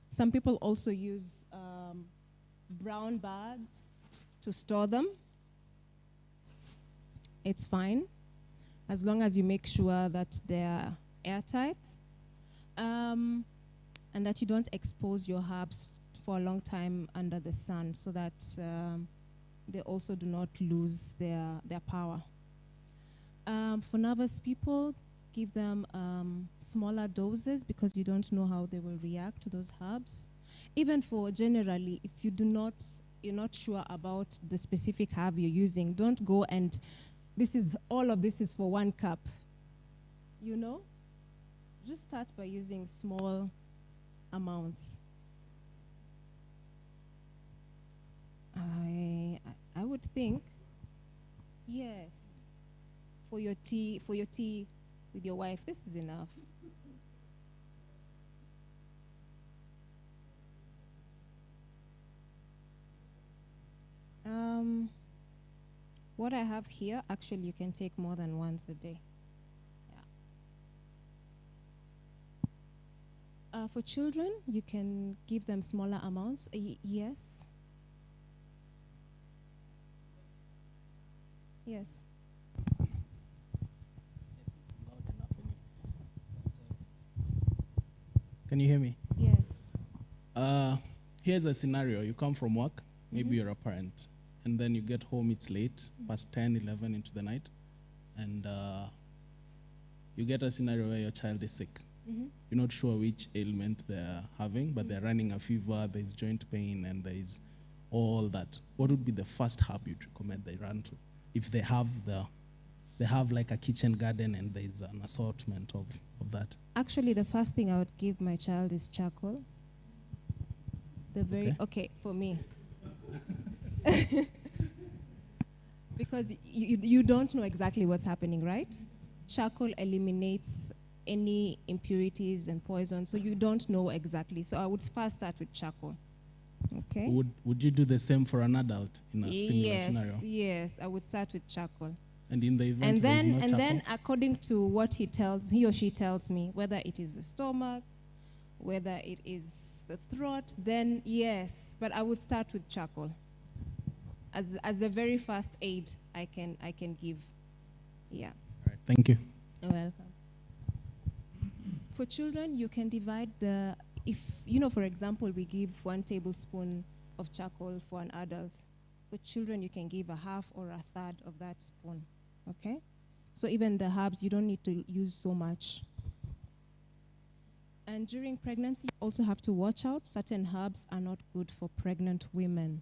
Some people also use brown bags to store them. It's fine, as long as you make sure that they're airtight. And that you don't expose your herbs for a long time under the sun so that they also do not lose their power. For nervous people, give them smaller doses because you don't know how they will react to those herbs. Even for generally, if you're not sure about the specific herb you're using, don't go and all of this is for 1 cup. You know? Just start by using small amounts. I would think, yes, for your tea with your wife, this is enough. What I have here, actually, you can take more than once a day. For children, you can give them smaller amounts. Yes. Yes. Can you hear me? Yes. Here's a scenario. You come from work, maybe you're a parent, and then you get home, it's late, past 10, 11 into the night, and you get a scenario where your child is sick. You're not sure which ailment they're having, but they're running a fever, there's joint pain, and there's all that. What would be the first herb you'd recommend they run to if they have the they have like a kitchen garden and there's an assortment of that. Actually, the first thing I would give my child is charcoal. Okay, for me. Because you don't know exactly what's happening, right? Charcoal eliminates any impurities and poison, so you don't know exactly. So I would first start with charcoal. Okay. Would you do the same for an adult in a similar scenario? Yes, I would start with charcoal. And in the event then according to what he or she tells me, whether it is the stomach, whether it is the throat, then yes. But I would start with charcoal as the very first aid I can give. Yeah. All right. Thank you. You're welcome. For children, you can divide for example, we give 1 tablespoon of charcoal for an adult. For children, you can give a half or a third of that spoon, okay? So even the herbs, you don't need to use so much. And during pregnancy, you also have to watch out. Certain herbs are not good for pregnant women.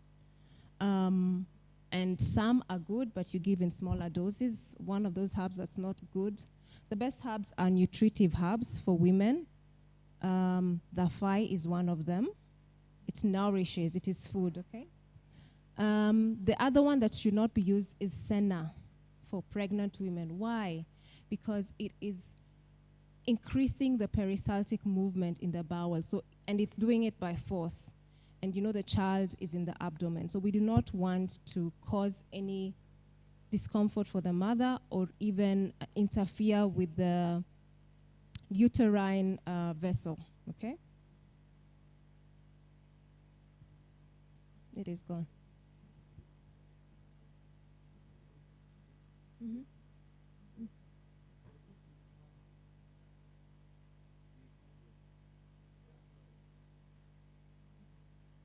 And some are good, but you give in smaller doses. One of those herbs that's not good. The best herbs are nutritive herbs for women. The Fai is one of them. It nourishes, it is food, okay? The other one that should not be used is senna for pregnant women. Why? Because it is increasing the peristaltic movement in the bowel, and it's doing it by force. And you know the child is in the abdomen, so we do not want to cause any discomfort for the mother or even interfere with the uterine vessel, okay? It is gone. Mm-hmm.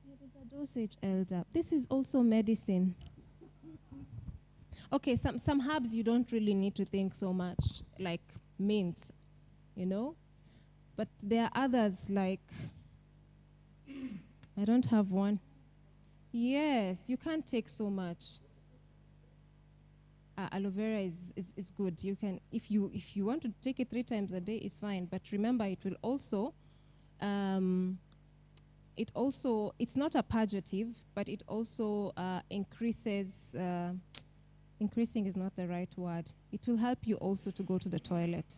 Yeah, there's a dosage, elder. This is also medicine. Okay, some herbs you don't really need to think so much, like mint, you know? But there are others like, I don't have one. Yes, you can't take so much. Aloe vera is good. You can, if you want to take it 3 times a day, it's fine. But remember, it will also, it's not a purgative, but it also increases, increasing is not the right word. It will help you also to go to the toilet.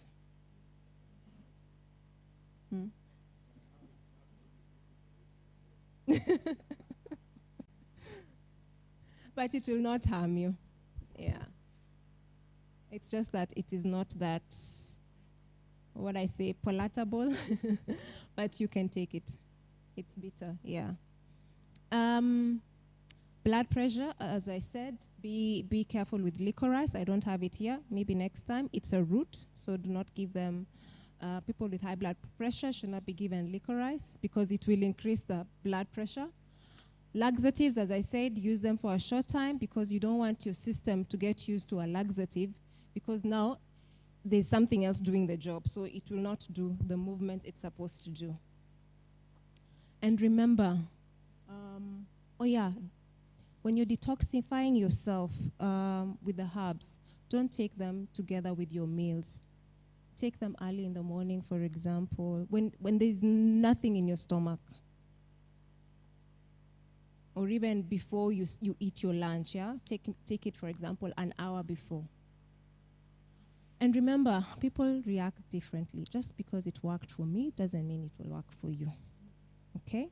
But it will not harm you. Yeah. It's just that it is not that, what I say, palatable, but you can take it. It's bitter, yeah. Blood pressure, as I said, be careful with licorice. I don't have it here. Maybe next time. It's a root, so do not give them. People with high blood pressure should not be given licorice because it will increase the blood pressure. Laxatives, as I said, use them for a short time because you don't want your system to get used to a laxative because now there's something else doing the job, so it will not do the movement it's supposed to do. And remember, when you're detoxifying yourself with the herbs, don't take them together with your meals. Take them early in the morning, for example, when there's nothing in your stomach. Or even before you eat your lunch, yeah? Take it, for example, an hour before. And remember, people react differently. Just because it worked for me doesn't mean it will work for you, okay?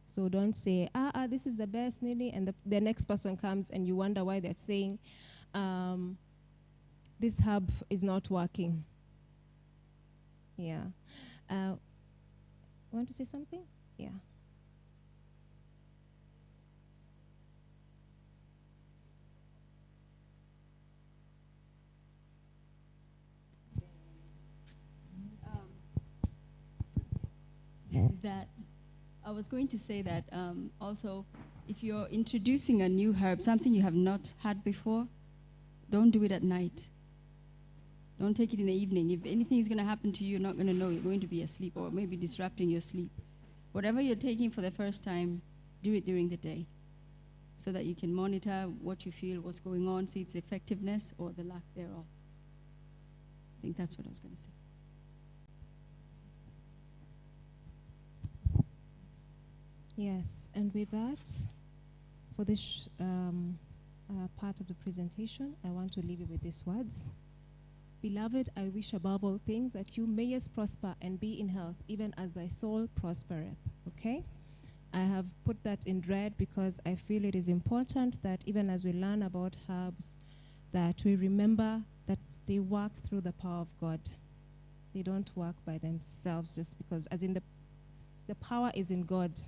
So don't say, this is the best, Nini, and the next person comes and you wonder why they're saying, this herb is not working. Yeah. Want to say something? Yeah. That I was going to say that also, if you're introducing a new herb, something you have not had before, don't do it at night. Don't take it in the evening. If anything is going to happen to you, you're not going to know. You're going to be asleep or maybe disrupting your sleep. Whatever you're taking for the first time, do it during the day. so that you can monitor what you feel, what's going on, see its effectiveness or the lack thereof. I think that's what I was going to say. Yes, and with that, for this part of the presentation, I want to leave you with these words. Beloved, I wish above all things that you mayest prosper and be in health, even as thy soul prospereth. Okay? I have put that in red because I feel it is important that even as we learn about herbs, that we remember that they work through the power of God. They don't work by themselves just because, as in the power is in God.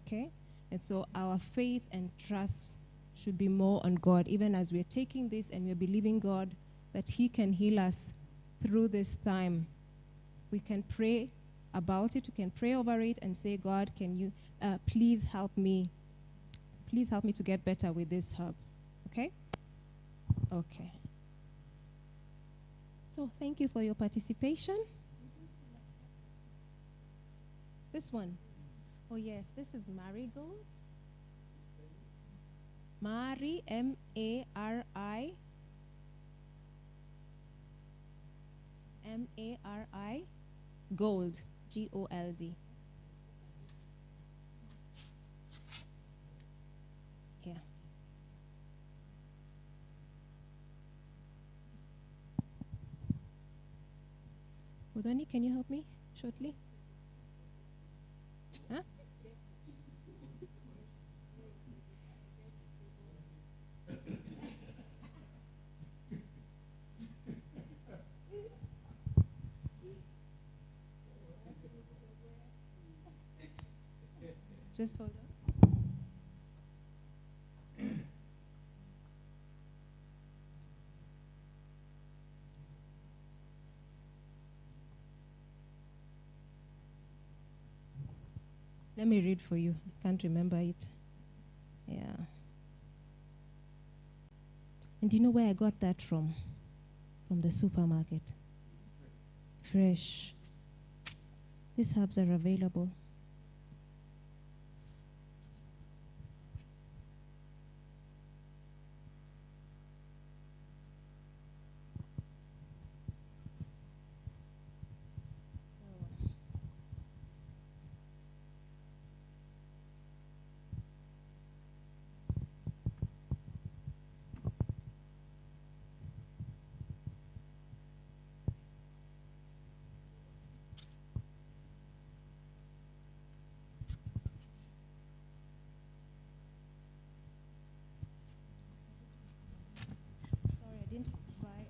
Okay? And so our faith and trust should be more on God, even as we are taking this and we are believing God that He can heal us through this time. We can pray about it, we can pray over it and say, God, can you please help me? Please help me to get better with this herb. Okay? Okay. So thank you for your participation. This one. Oh yes, this is marigold. Mari, M-A-R-I. M-A-R-I. Gold, G-O-L-D. Yeah. Udani, can you help me shortly? Huh? Just hold on. Let me read for you. I can't remember it. Yeah. And do you know where I got that from? From the supermarket. Fresh. These herbs are available.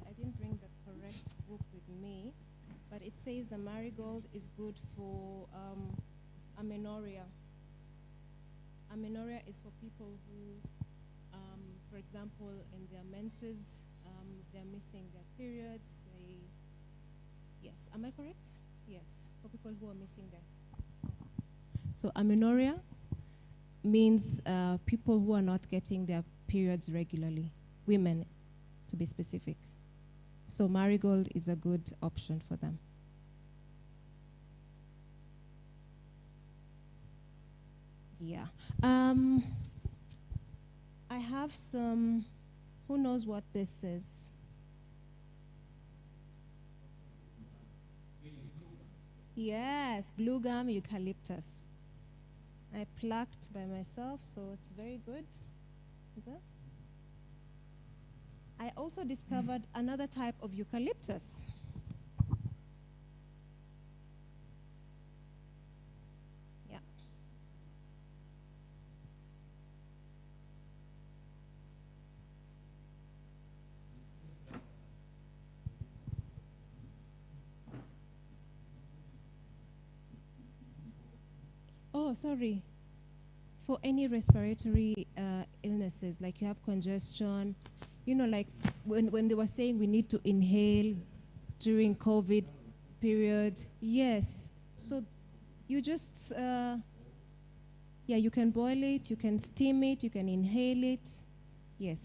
I didn't bring the correct book with me, but it says the marigold is good for amenorrhea. Amenorrhea is for people who, for example, in their menses, they're missing their periods. Yes, am I correct? Yes, for people who are missing their. So amenorrhea means people who are not getting their periods regularly, women to be specific. So marigold is a good option for them. Yeah. I have some, who knows what this is? Yes, blue gum eucalyptus. I plucked by myself, so it's very good. Okay. I also discovered another type of eucalyptus. Yeah. Oh, sorry. For any respiratory illnesses, like you have congestion, you know, like when they were saying we need to inhale during COVID period. Yes. So you just, yeah, you can boil it, you can steam it, you can inhale it. Yes.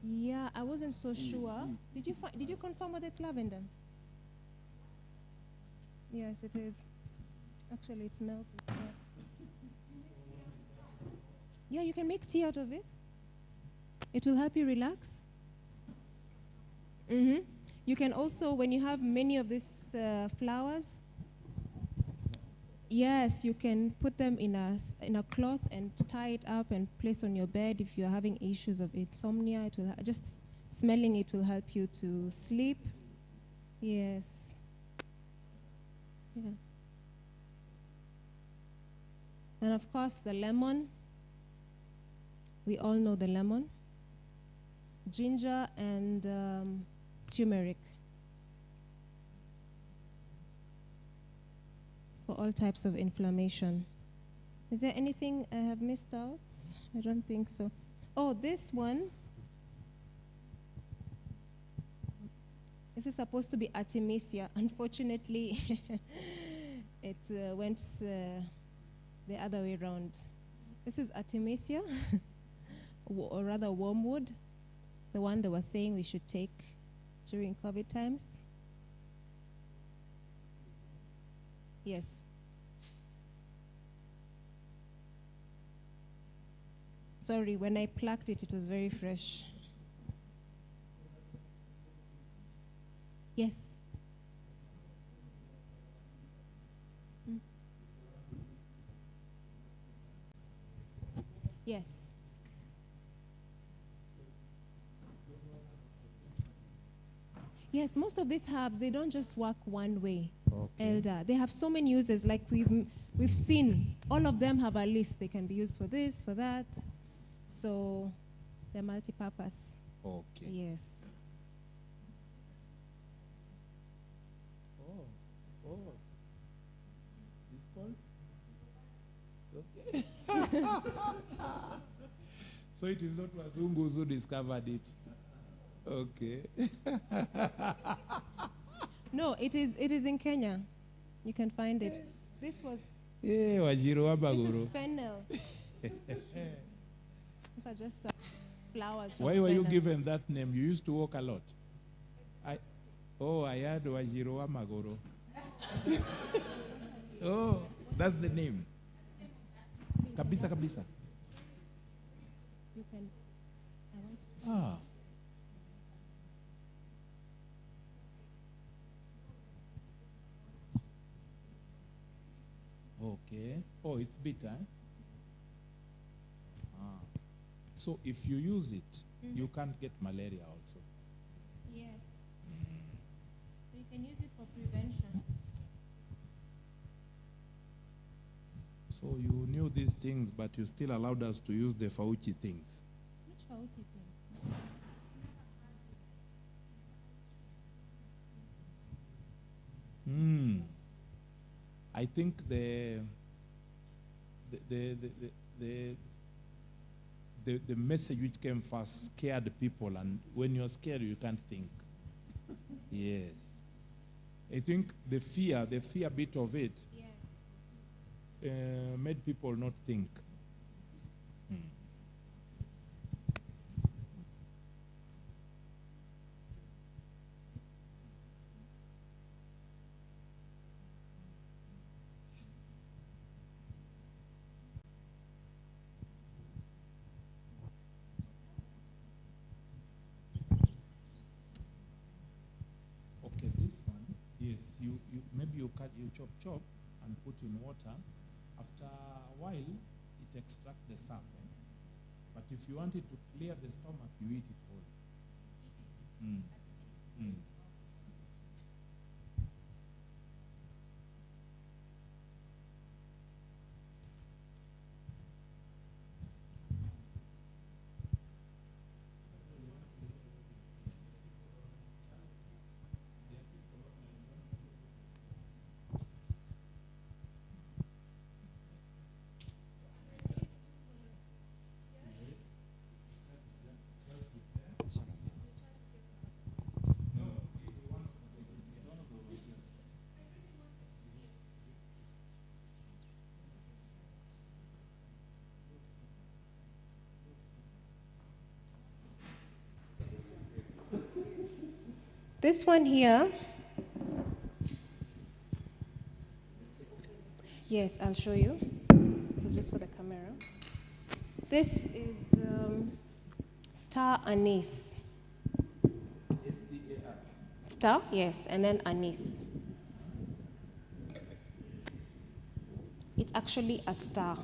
Yeah, I wasn't so sure. Did you confirm whether it's lavender? Yes, it is. Actually, it smells like that. Yeah, you can make tea out of it. It will help you relax. You can also, when you have many of these flowers, yes, you can put them in a cloth and tie it up and place on your bed if you're having issues of insomnia. It will just smelling it will help you to sleep. Yes. Yeah. And of course, the lemon. We all know the lemon. Ginger and turmeric. For all types of inflammation. Is there anything I have missed out? I don't think so. Oh, this one. This is supposed to be Artemisia. Unfortunately, it went the other way around. This is Artemisia, or rather wormwood, the one they were saying we should take during COVID times. Yes. Sorry, when I plucked it, it was very fresh. Yes. Yes. Yes, most of these herbs, they don't just work one way. Okay. Elder. They have so many uses, like we've seen. All of them have a list. They can be used for this, for that. So they're multi-purpose. Okay. Yes. Oh. This called? Okay. So it is not Wazungus who discovered it. Okay. No, it is in Kenya. You can find it. This was Wajiro this Wabaguru. is fennel. These are just flowers. from Why were you fennel. given that name? You used to walk a lot. I had Wajiro Wamagoro. Oh, that's the name. Kabisa. You can. Ah. Okay. Oh, it's bitter. Ah. So if you use it, you can't get malaria also. Yes. So you can use it for prevention. So you knew these things, but you still allowed us to use the Fauci things. Which Fauci thing? I think the message which came first scared people, and when you're scared, you can't think. Yes. I think the fear bit of it Yes. made people not think. Okay, this one, yes, you maybe you chop and put in water. After a while, it extracts the sap. But if you want it to clear the stomach, you eat it whole. This one here, yes, I'll show you. So just for the camera. This is star anise. STAR. Star, yes, and then anise. It's actually a star.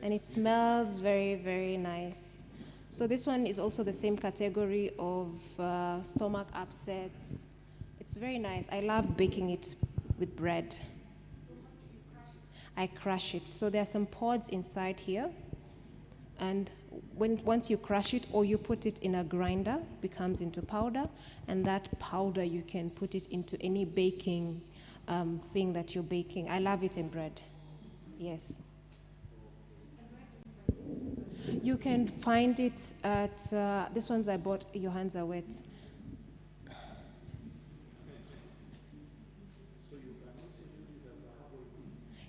And it smells very, very nice. So this one is also the same category of stomach upsets. It's very nice. I love baking it with bread. I crush it. So there are some pods inside here. And once you crush it or you put it in a grinder, it becomes into powder. And that powder, you can put it into any baking thing that you're baking. I love it in bread. Yes. You can find it at, this one's I bought, Your Hands Are Wet.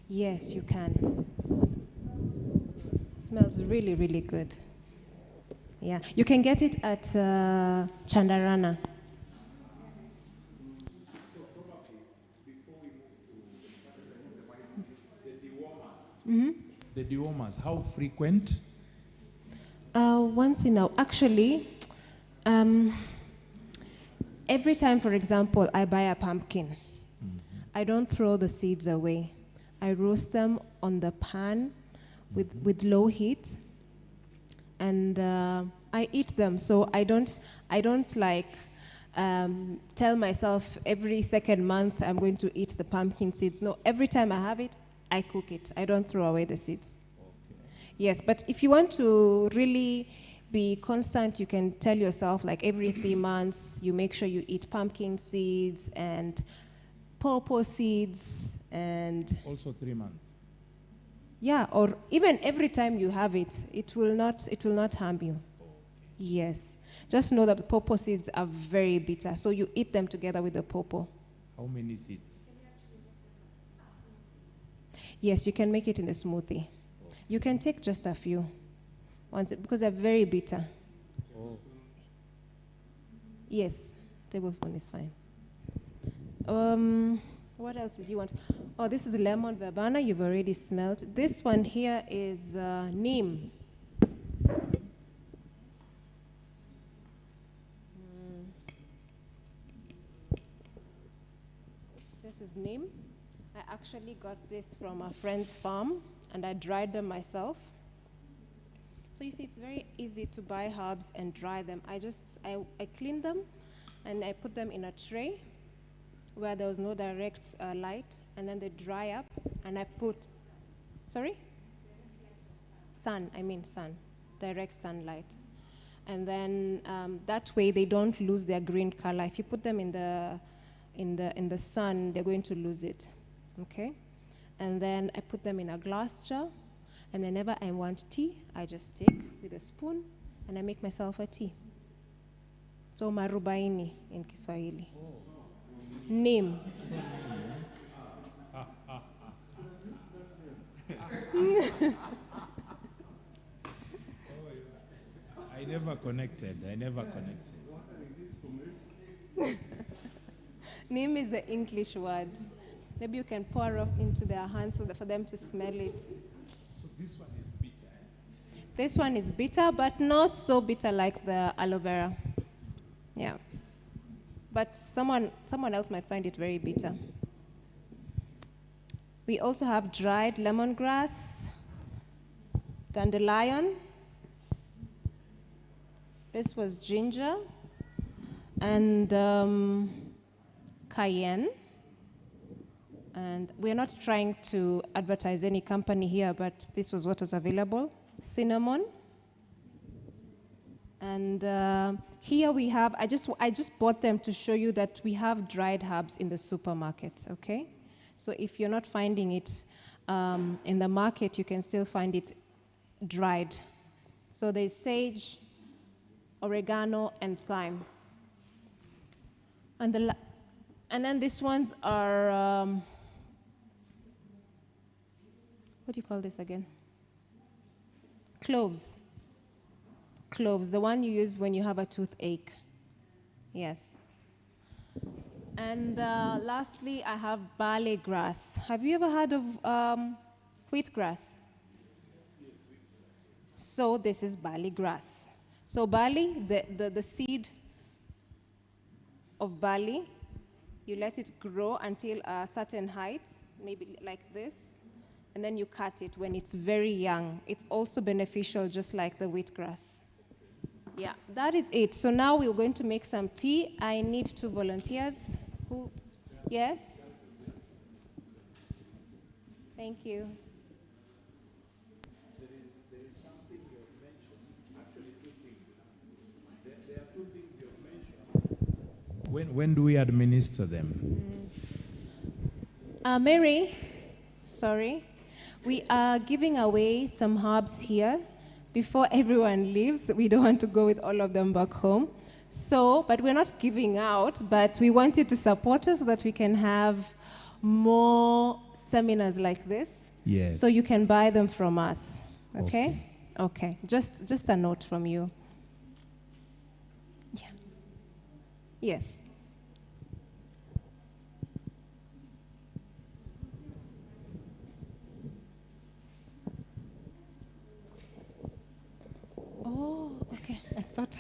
Yes, you can. Smells really, really good. Yeah, you can get it at Chandarana. So probably before we move to the dewormers. Mm-hmm. The dewormers, how frequent? Once in a, actually, every time, for example, I buy a pumpkin, I don't throw the seeds away. I roast them on the pan with low heat, and I eat them. So I don't like tell myself every second month I'm going to eat the pumpkin seeds. No, every time I have it, I cook it. I don't throw away the seeds. Yes, but if you want to really be constant, you can tell yourself like every 3 months, you make sure you eat pumpkin seeds and pawpaw seeds and... Also 3 months. Yeah, or even every time you have it, it will not harm you. Okay. Yes. Just know that the pawpaw seeds are very bitter, so you eat them together with the pawpaw. How many seeds? Yes, you can make it in the smoothie. You can take just a few, because they're very bitter. Oh. Yes, tablespoon is fine. What else did you want? Oh, this is lemon verbena. You've already smelled. This one here is neem. This is neem. I actually got this from a friend's farm, and I dried them myself. So you see, it's very easy to buy herbs and dry them. I clean them, and I put them in a tray where there was no direct light, and then they dry up, and I put, sorry? Sun, direct sunlight. And then that way they don't lose their green color. If you put them in the sun, they're going to lose it, okay? And then I put them in a glass jar, and whenever I want tea, I just take with a spoon, and I make myself a tea. So marubaini in Kiswahili. Oh. Neem. I never connected. Neem is the English word. Maybe you can pour up into their hands so that for them to smell it. So this one is bitter, eh? This one is bitter, but not so bitter like the aloe vera. Yeah. But someone else might find it very bitter. We also have dried lemongrass, dandelion. This was ginger and cayenne. And we're not trying to advertise any company here, but this was what was available. Cinnamon. And here we have, I just bought them to show you that we have dried herbs in the supermarket, okay? So if you're not finding it in the market, you can still find it dried. So there's sage, oregano, and thyme. And then these ones are, what do you call this again? Cloves. Cloves, the one you use when you have a toothache. Yes. And lastly, I have barley grass. Have you ever heard of wheatgrass? So this is barley grass. So barley, the seed of barley, you let it grow until a certain height, maybe like this, and then you cut it when it's very young. It's also beneficial, just like the wheatgrass. Yeah, that is it. So now we're going to make some tea. I need 2 volunteers. Who? Yes? Thank you. There is something you have mentioned, actually 2 things. There are 2 things you have mentioned. When do we administer them? Mary, sorry. We are giving away some herbs here before everyone leaves. We don't want to go with all of them back home. So, but we're not giving out, but we want you to support us so that we can have more seminars like this. Yes. So you can buy them from us. Okay? Okay. Just a note from you. Yeah. Yes. Oh, okay. I thought.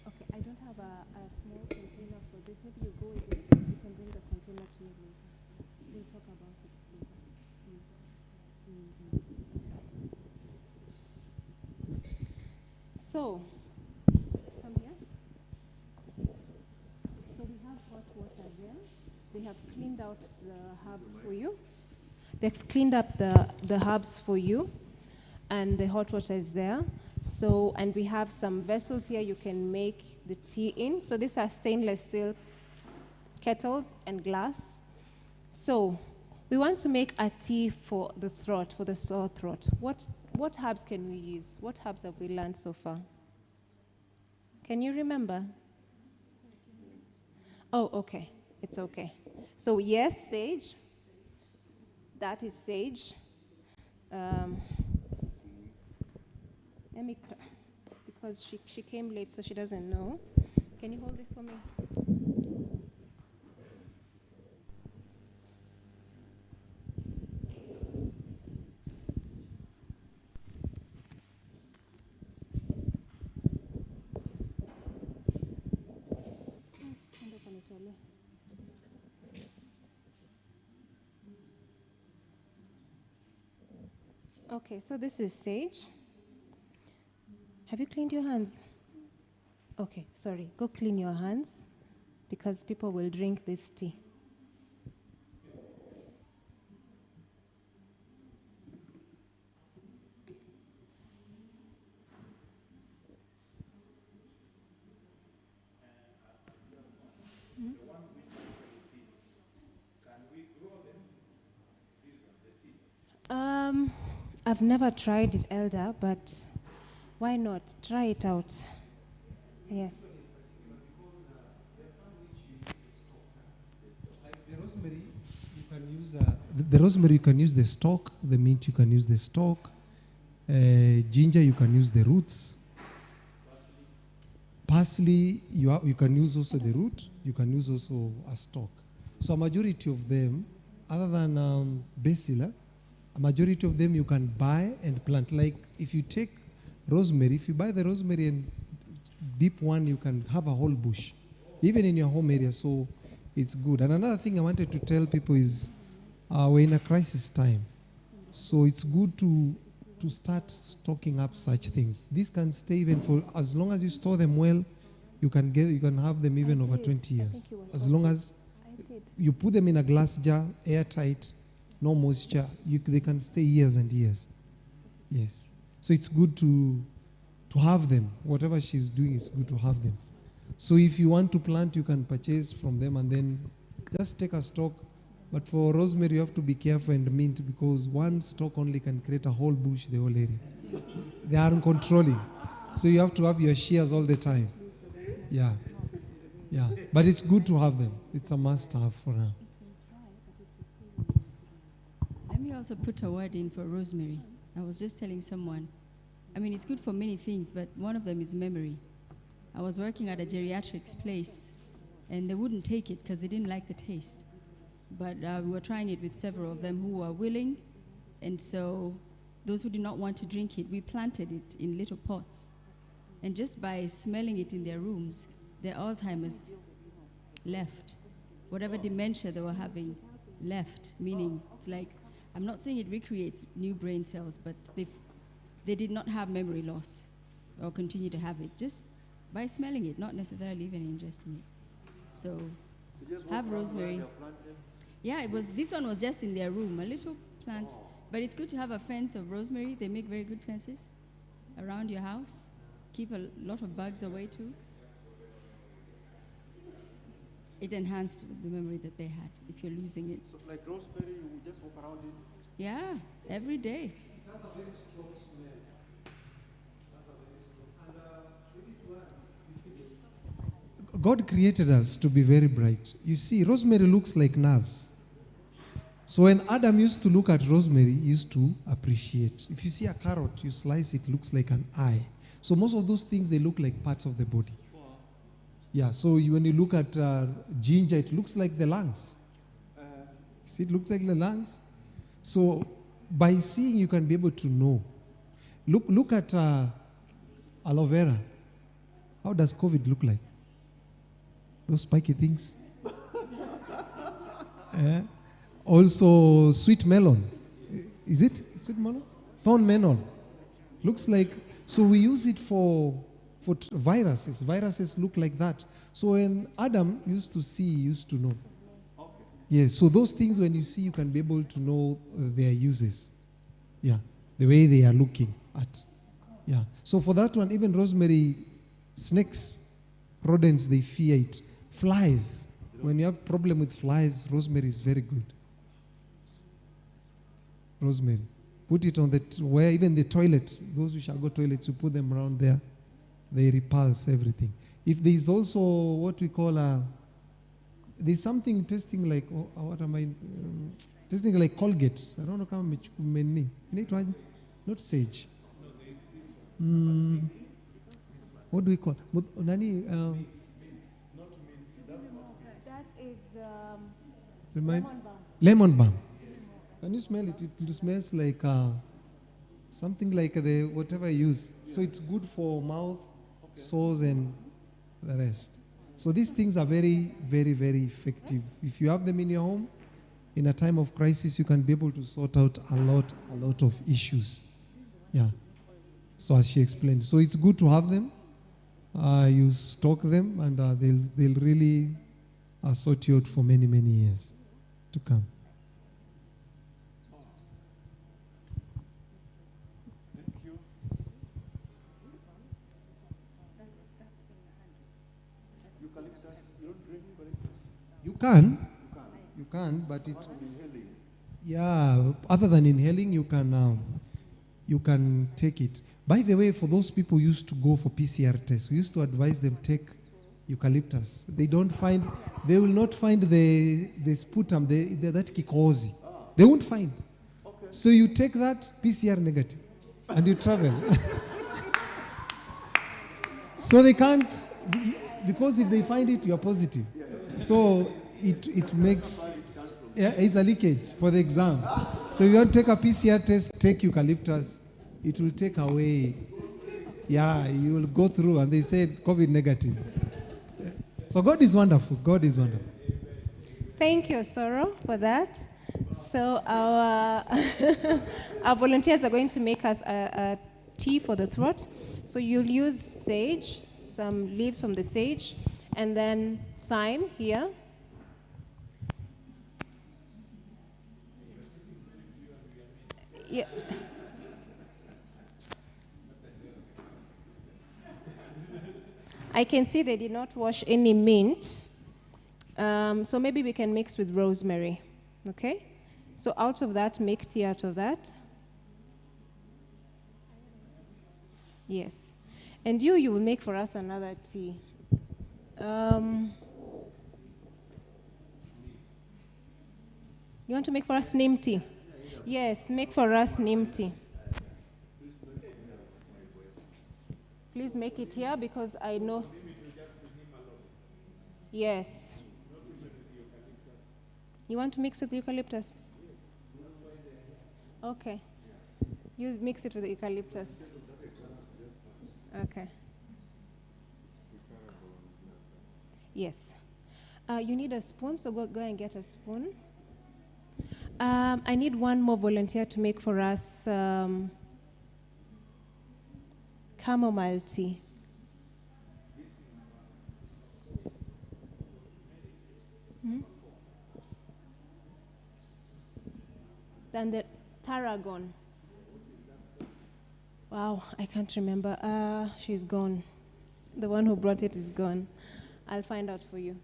Okay, I don't have a small container for this. Maybe you go with it. You can bring the container to me later. We'll talk about it later. So, come here. So we have hot water there. They have cleaned out the herbs for you. They've cleaned up the herbs for you, and the hot water is there. So, and we have some vessels here you can make the tea in. So these are stainless steel kettles and glass. So we want to make a tea for the throat, for the sore throat. What herbs can we use? What herbs have we learned so far? Can you remember? Oh, okay. It's okay. So yes, sage. That is sage. Let me, because she came late, so she doesn't know. Can you hold this for me? Okay, so this is sage. Have you cleaned your hands? Okay, sorry. Go clean your hands because people will drink this tea. I've never tried it, Elder, but why not? Try it out. Yes. Like the rosemary, you can use the rosemary. You can use the stalk. The mint, you can use the stalk. Ginger, you can use the roots. Parsley, you can use also the root. You can use also a stalk. So a majority of them, other than basil, a majority of them you can buy and plant. Like if you take rosemary, if you buy the rosemary and deep one, you can have a whole bush, even in your home area. So it's good. And another thing I wanted to tell people is we're in a crisis time. So it's good to start stocking up such things. These can stay even for, as long as you store them well, you can have them even over 20 years. As long as you put them in a glass jar, airtight, no moisture, they can stay years and years. Yes. So it's good to have them. Whatever she's doing, it's good to have them. So if you want to plant, you can purchase from them and then just take a stock. But for rosemary, you have to be careful and mint because one stock only can create a whole bush, the whole area. They aren't controlling. So you have to have your shears all the time. Yeah. Yeah. But it's good to have them. It's a must-have for now. Let me also put a word in for rosemary. I was just telling someone, I mean, it's good for many things, but one of them is memory. I was working at a geriatrics place, and they wouldn't take it because they didn't like the taste. But we were trying it with several of them who were willing, and so those who did not want to drink it, we planted it in little pots. And just by smelling it in their rooms, their Alzheimer's left. Whatever dementia they were having left, meaning it's like, I'm not saying it recreates new brain cells, but they did not have memory loss or continue to have it just by smelling it, not necessarily even ingesting it. So have rosemary. Yeah, this one was just in their room, a little plant. But it's good to have a fence of rosemary. They make very good fences around your house. Keep a lot of bugs away too. It enhanced the memory that they had if you're losing it. So like rosemary, you just walk around it? Yeah, every day. It has a very strong smell. God created us to be very bright. You see, rosemary looks like nerves. So when Adam used to look at rosemary, he used to appreciate. If you see a carrot, you slice it, looks like an eye. So most of those things, they look like parts of the body. Yeah, so when you look at ginger, it looks like the lungs. See, it looks like the lungs. So by seeing, you can be able to know. Look at aloe vera. How does COVID look like? Those spiky things. Also, sweet melon. Is it sweet melon? Thorn melon. Looks like, so we use it for viruses. Viruses look like that. So when Adam used to see, he used to know. Okay. Yes, so those things when you see, you can be able to know their uses. Yeah, the way they are looking at. Yeah, so for that one, even rosemary, snakes, rodents, they fear it. Flies, when you have problem with flies, rosemary is very good. Rosemary. Put it on where even the toilet, those who shall go toilets, you put them around there. They repulse everything. If there is also what we call there's something testing like, what am I, testing like Colgate. I don't know how much many. Not sage. What do we call? Nani? That is lemon balm. Lemon balm. Can you smell it? It smells like something like whatever you use. So it's good for mouth, sores, and the rest. So these things are very, very, very effective. If you have them in your home, in a time of crisis, you can be able to sort out a lot of issues. Yeah. So as she explained. So it's good to have them. You stock them, and they'll really sort you out for many, many years to come. Thank you. Eucalyptus, you don't drink eucalyptus? You can, but it's Inhaling. yeah. Other than inhaling, you can take it. By the way, for those people who used to go for PCR tests, we used to advise them take eucalyptus. They will not find the sputum, that kikozi. They won't find. Okay. So you take that PCR negative, and you travel. So they can't, because if they find it, you are positive. So it makes, it's a leakage for the exam. So if you want to take a PCR test, take eucalyptus. It will take away, you will go through, and they said COVID negative. So God is wonderful. God is wonderful. Thank you, Soro, for that. So our volunteers are going to make us a tea for the throat. So you'll use sage, some leaves from the sage, and then thyme here. Yeah. I can see they did not wash any mint. So maybe we can mix with rosemary, okay? So out of that, make tea out of that. Yes. And you will make for us another tea. You want to make for us neem tea? Yes, make for us neem tea. Please make it here because I know. Yes. You want to mix with eucalyptus? Okay. You mix it with eucalyptus. Okay. Yes. You need a spoon, so go and get a spoon. I need one more volunteer to make for us chamomile tea. Then the tarragon. Wow, I can't remember. She's gone. The one who brought it is gone. I'll find out for you.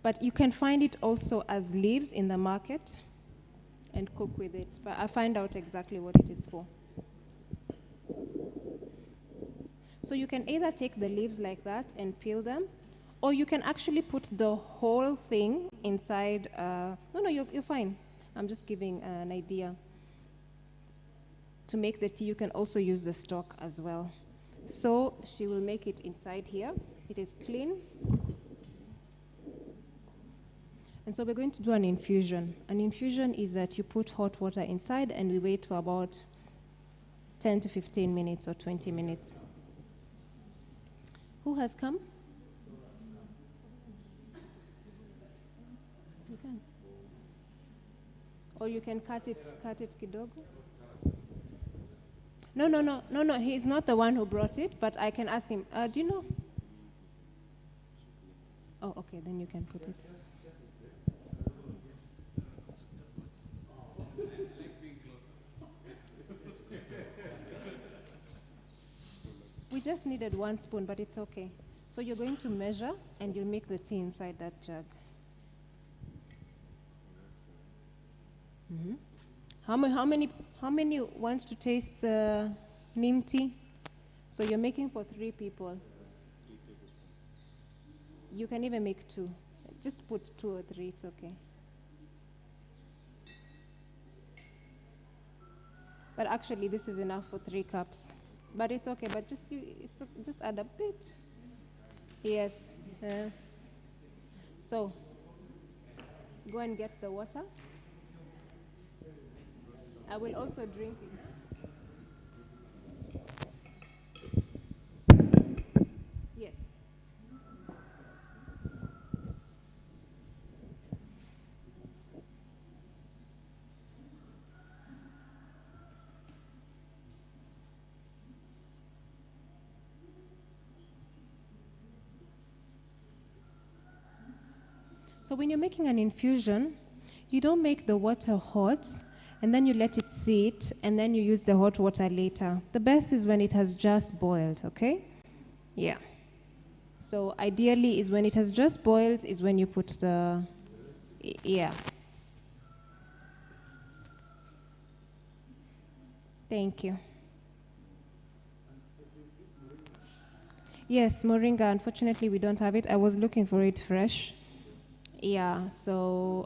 But you can find it also as leaves in the market and cook with it. But I'll find out exactly what it is for. So you can either take the leaves like that and peel them, or you can actually put the whole thing inside. No, you're fine. I'm just giving an idea. To make the tea, you can also use the stalk as well. So she will make it inside here. It is clean. And so we're going to do an infusion. An infusion is that you put hot water inside and we wait for about 10 to 15 minutes or 20 minutes. Who has come? You can. Or you can cut it kidogo. No, he's not the one who brought it, but I can ask him, do you know? Oh, okay, then you can put it. We just needed 1 spoon, but it's okay. So you're going to measure and you'll make the tea inside that jug. Mm-hmm. How many wants to taste neem tea? So you're making for 3 people. You can even make 2. Just put 2 or 3, it's okay. But actually this is enough for 3 cups. But it's okay, but just add a bit. Yes. So go and get the water. I will also drink it. Yes. So when you're making an infusion, you don't make the water hot and then you let it sit and then you use the hot water later. The best is when it has just boiled, okay? Yeah. So ideally is when it has just boiled is when you put the, yeah. Thank you. Yes, moringa, unfortunately we don't have it. I was looking for it fresh. Yeah, so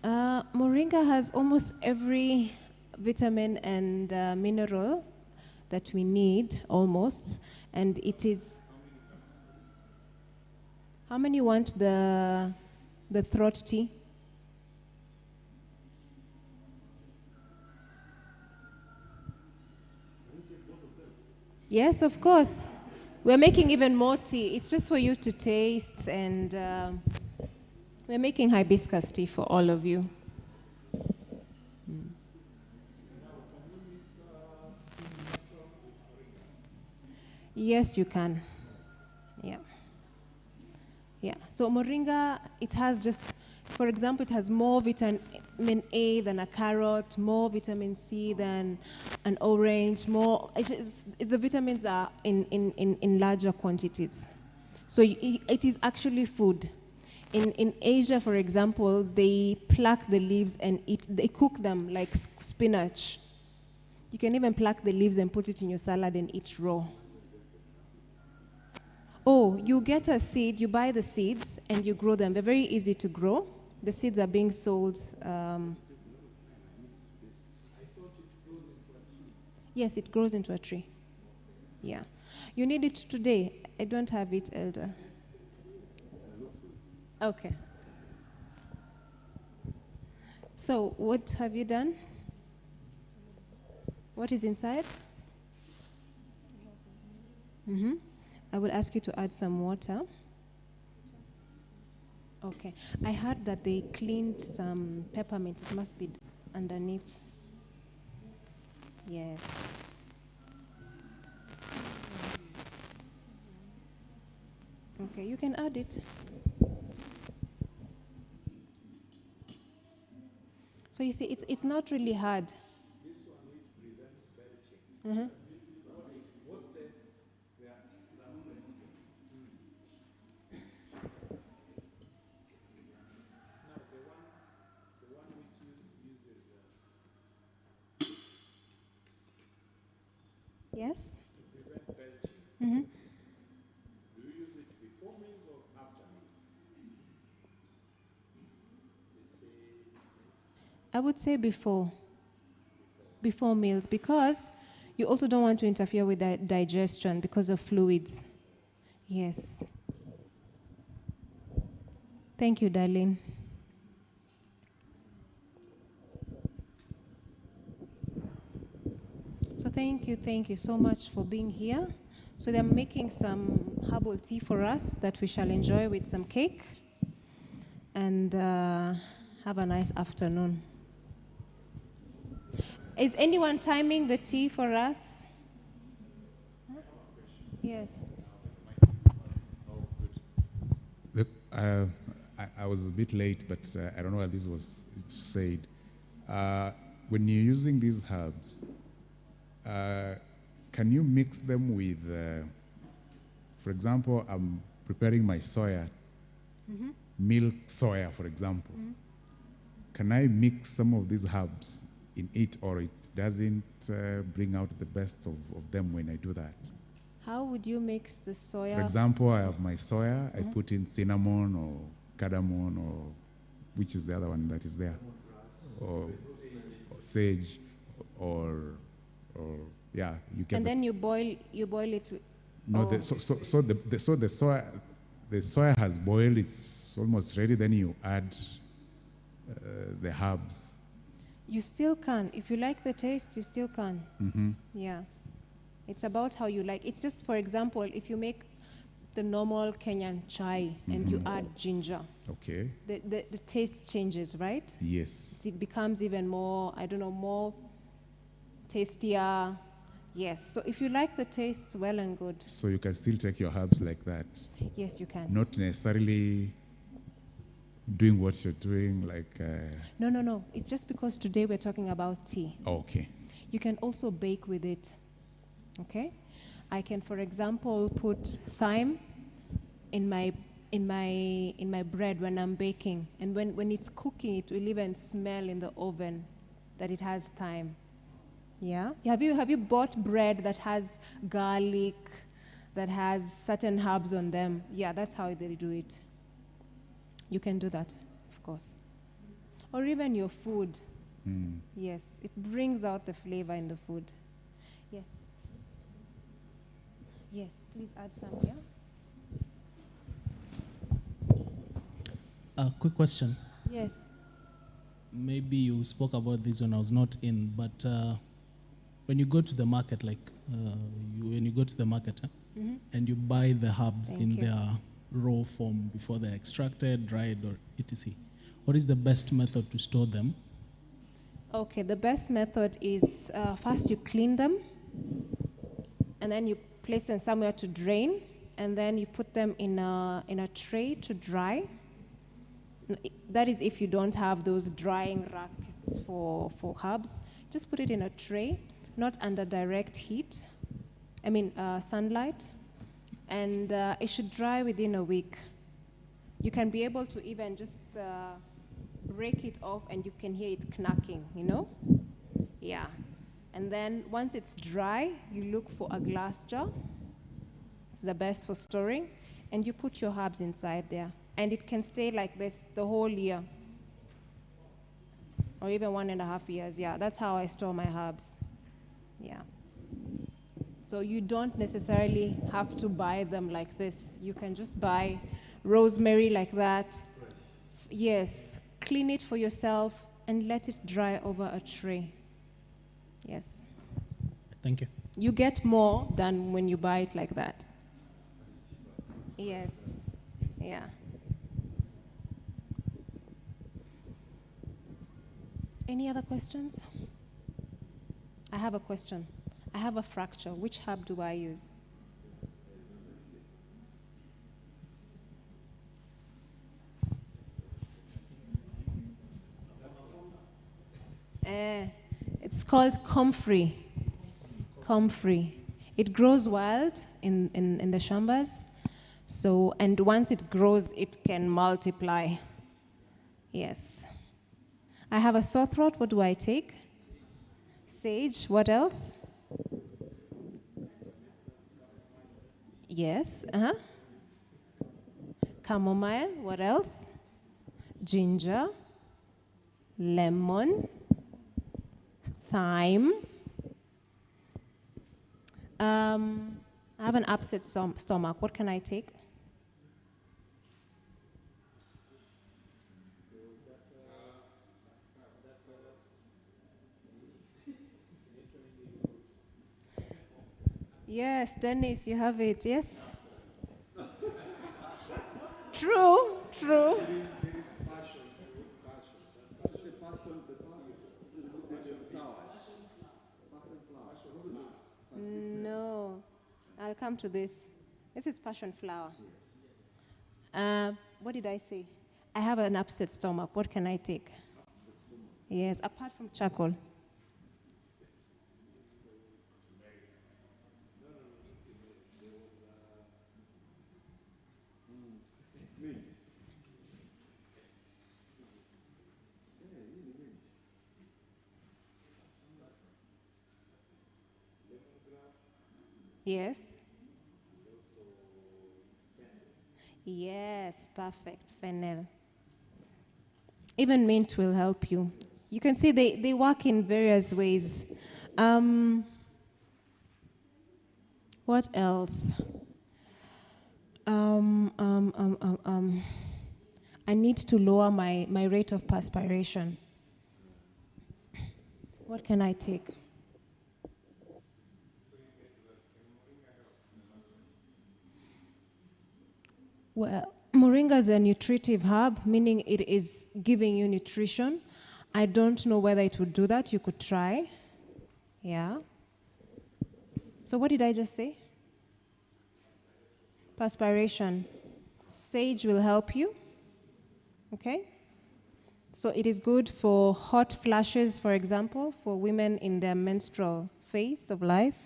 moringa has almost every vitamin and mineral that we need, almost. And it is... How many want the throat tea? Yes, of course. We're making even more tea. It's just for you to taste, and we're making hibiscus tea for all of you. Yes, you can. Yeah. Yeah. So moringa, it has just, for example, it has more vitamin A than a carrot, more vitamin C than an orange, more, the vitamins are in larger quantities. So it is actually food. In Asia, for example, they pluck the leaves and they cook them like spinach. You can even pluck the leaves and put it in your salad and eat raw. Oh, you get a seed, you buy the seeds and you grow them. They're very easy to grow. The seeds are being sold Yes, it grows into a tree. Yeah. You need it today. I don't have it, Elder. Okay. So, what have you done? What is inside? I would ask you to add some water. Okay. I heard that they cleaned some peppermint. It must be underneath. Yes. Okay, you can add it. So you see, it's not really hard. This one which prevents belching. Now the one which uses Yes? to prevent belching. Mm-hmm. Do you use it before meals or after meals? They say I would say before meals, because you also don't want to interfere with the digestion because of fluids. Yes. Thank you, darling. So thank you so much for being here. So they're making some herbal tea for us that we shall enjoy with some cake. And have a nice afternoon. Is anyone timing the tea for us? Yes. Oh, good. Look, I was a bit late, but I don't know what this was said. When you're using these herbs, can you mix them with, for example, I'm preparing my soya, milk soya, for example. Can I mix some of these herbs in it, or it doesn't bring out the best of them when I do that? How would you mix the soya? For example, I have my soya, I put in cinnamon or cardamom, or which is the other one that is there? Or sage, or yeah, you can. And then you boil it. With, no, the soya has boiled. It's almost ready. Then you add the herbs. You still can. If you like the taste, you still can. Yeah. It's about how you like. It's just, for example, if you make the normal Kenyan chai and you add ginger, Okay. the taste changes, right? Yes. It becomes even more, I don't know, more tastier. Yes. So if you like the taste, well and good. So you can still take your herbs like that. Yes, you can. Not necessarily doing what you're doing, like. No. It's just because today we're talking about tea. Okay. You can also bake with it. Okay? I can, for example, put thyme in my bread when I'm baking, and when it's cooking, it will even smell in the oven that it has thyme. Yeah? Have you bought bread that has garlic, that has certain herbs on them? Yeah, that's how they do it. You can do that, of course. Or even your food. Yes, it brings out the flavor in the food. Yes. Yes, please add some here. A quick question. Yes. Maybe you spoke about this when I was not in, but when you go to the market, when you go to the market and you buy the herbs Thank in you. their raw form before they're extracted, dried, or etc., what is the best method to store them? Okay, the best method is first you clean them, and then you place them somewhere to drain, and then you put them in a tray to dry. That is if you don't have those drying racks for herbs. Just put it in a tray, not under direct heat, sunlight, and it should dry within a week. You can be able to even just break it off and you can hear it knacking, Yeah. And then once it's dry, you look for a glass jar. It's the best for storing. And you put your herbs inside there. And it can stay like this the whole year. Or even 1.5 years. Yeah, that's how I store my herbs. Yeah. So you don't necessarily have to buy them like this. You can just buy rosemary like that. Yes, clean it for yourself and let it dry over a tray. Yes. Thank you. You get more than when you buy it like that. Yes. Yeah. Any other questions? I have a question. I have a fracture. Which herb do I use? It's called comfrey. Comfrey. It grows wild in the shambas. So, and once it grows, it can multiply. Yes. I have a sore throat. What do I take? Sage. What else? Yes. Chamomile. What else? Ginger. Lemon. Thyme. I have an upset stomach. What can I take? Yes, Dennis, you have it, yes? True, true. No, I'll come to this. This is passion flower. What did I say? I have an upset stomach. What can I take? Yes, apart from charcoal. Yes. Yes, perfect. Fennel. Even mint will help you. You can see they work in various ways. What else? I need to lower my rate of perspiration. What can I take? Well, moringa is a nutritive herb, meaning it is giving you nutrition. I don't know whether it would do that. You could try. Yeah. So what did I just say? Perspiration. Sage will help you. Okay? So it is good for hot flashes, for example, for women in their menstrual phase of life.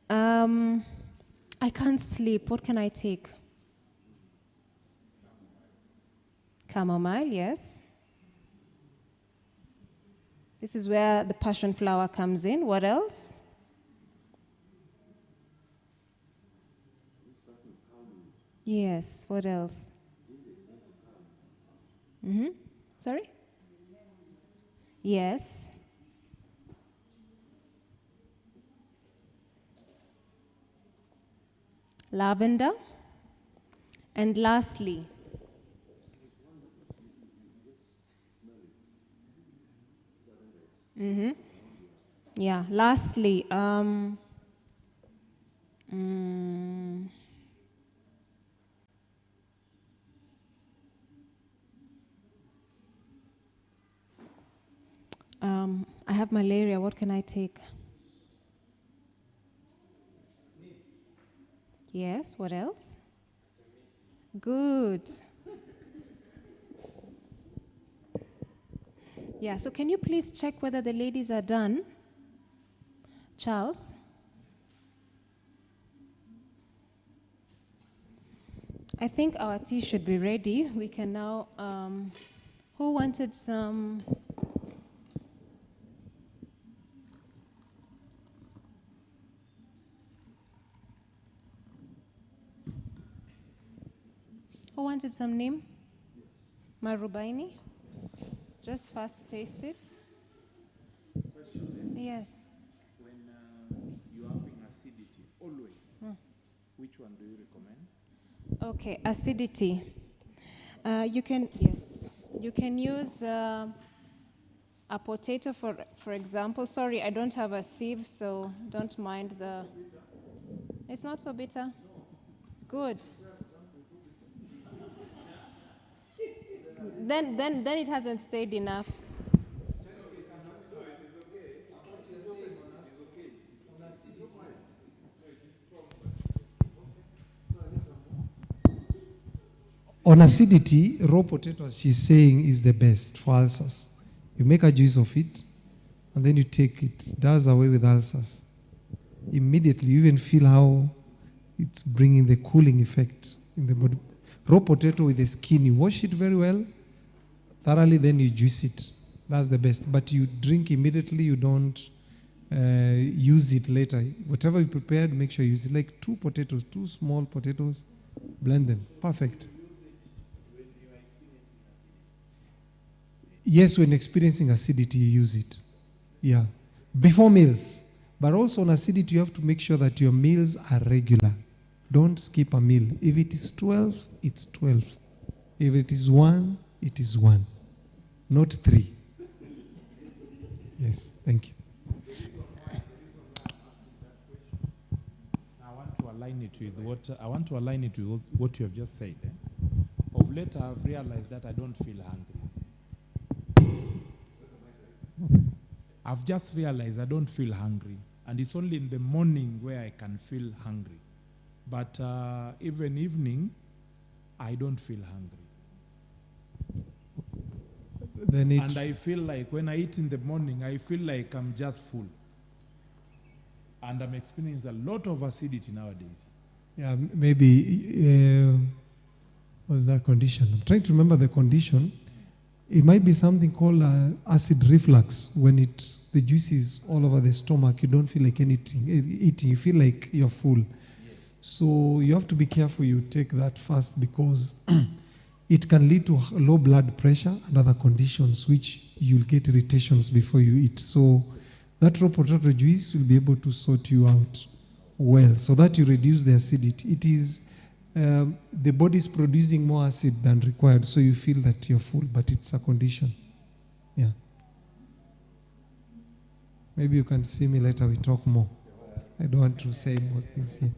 I can't sleep. What can I take? Chamomile, yes. This is where the passion flower comes in. What else? Yes, what else? Sorry? Yes. Lavender. And lastly, yeah, lastly, I have malaria. What can I take? Yes, what else? Good. Yeah, so can you please check whether the ladies are done? Charles? I think our tea should be ready. We can now, who wanted some? Who wanted some neem? Marubaini? Just first taste it. Yes. When you're having acidic Which one do you recommend? Okay, acidity. You can use a potato for example. Sorry, I don't have a sieve, so don't mind the. It's not so bitter. Good. Then it hasn't stayed enough. On acidity, raw potato, as she's saying, is the best for ulcers. You make a juice of it, and then you take it. It does away with ulcers. Immediately, you even feel how it's bringing the cooling effect in the body. Raw potato with the skin, you wash it very well, thoroughly, then you juice it. That's the best. But you drink immediately, you don't use it later. Whatever you prepared, make sure you use it. Like two small potatoes, blend them. Perfect. Yes, when experiencing acidity, you use it. Yeah. Before meals. But also on acidity, you have to make sure that your meals are regular. Don't skip a meal. If it is 12, it's 12. If it is 1, it is 1. Not 3. Yes, thank you. I want to align it with what you have just said. Of late, I have realized that I don't feel hungry. I've just realized I don't feel hungry, and it's only in the morning where I can feel hungry. But even evening, I don't feel hungry. And I feel like when I eat in the morning, I feel like I'm just full. And I'm experiencing a lot of acidity nowadays. Yeah, maybe, what's that condition? I'm trying to remember the condition. It might be something called acid reflux. When the juice is all over the stomach, you don't feel like eating. You feel like you're full. Yes. So you have to be careful you take that fast, because it can lead to low blood pressure and other conditions which you'll get irritations before you eat. So that raw potato juice will be able to sort you out well, so that you reduce the acidity. It is the body is producing more acid than required, so you feel that you're full, but it's a condition. Yeah. Maybe you can see me later, we talk more. I don't want to say more things here.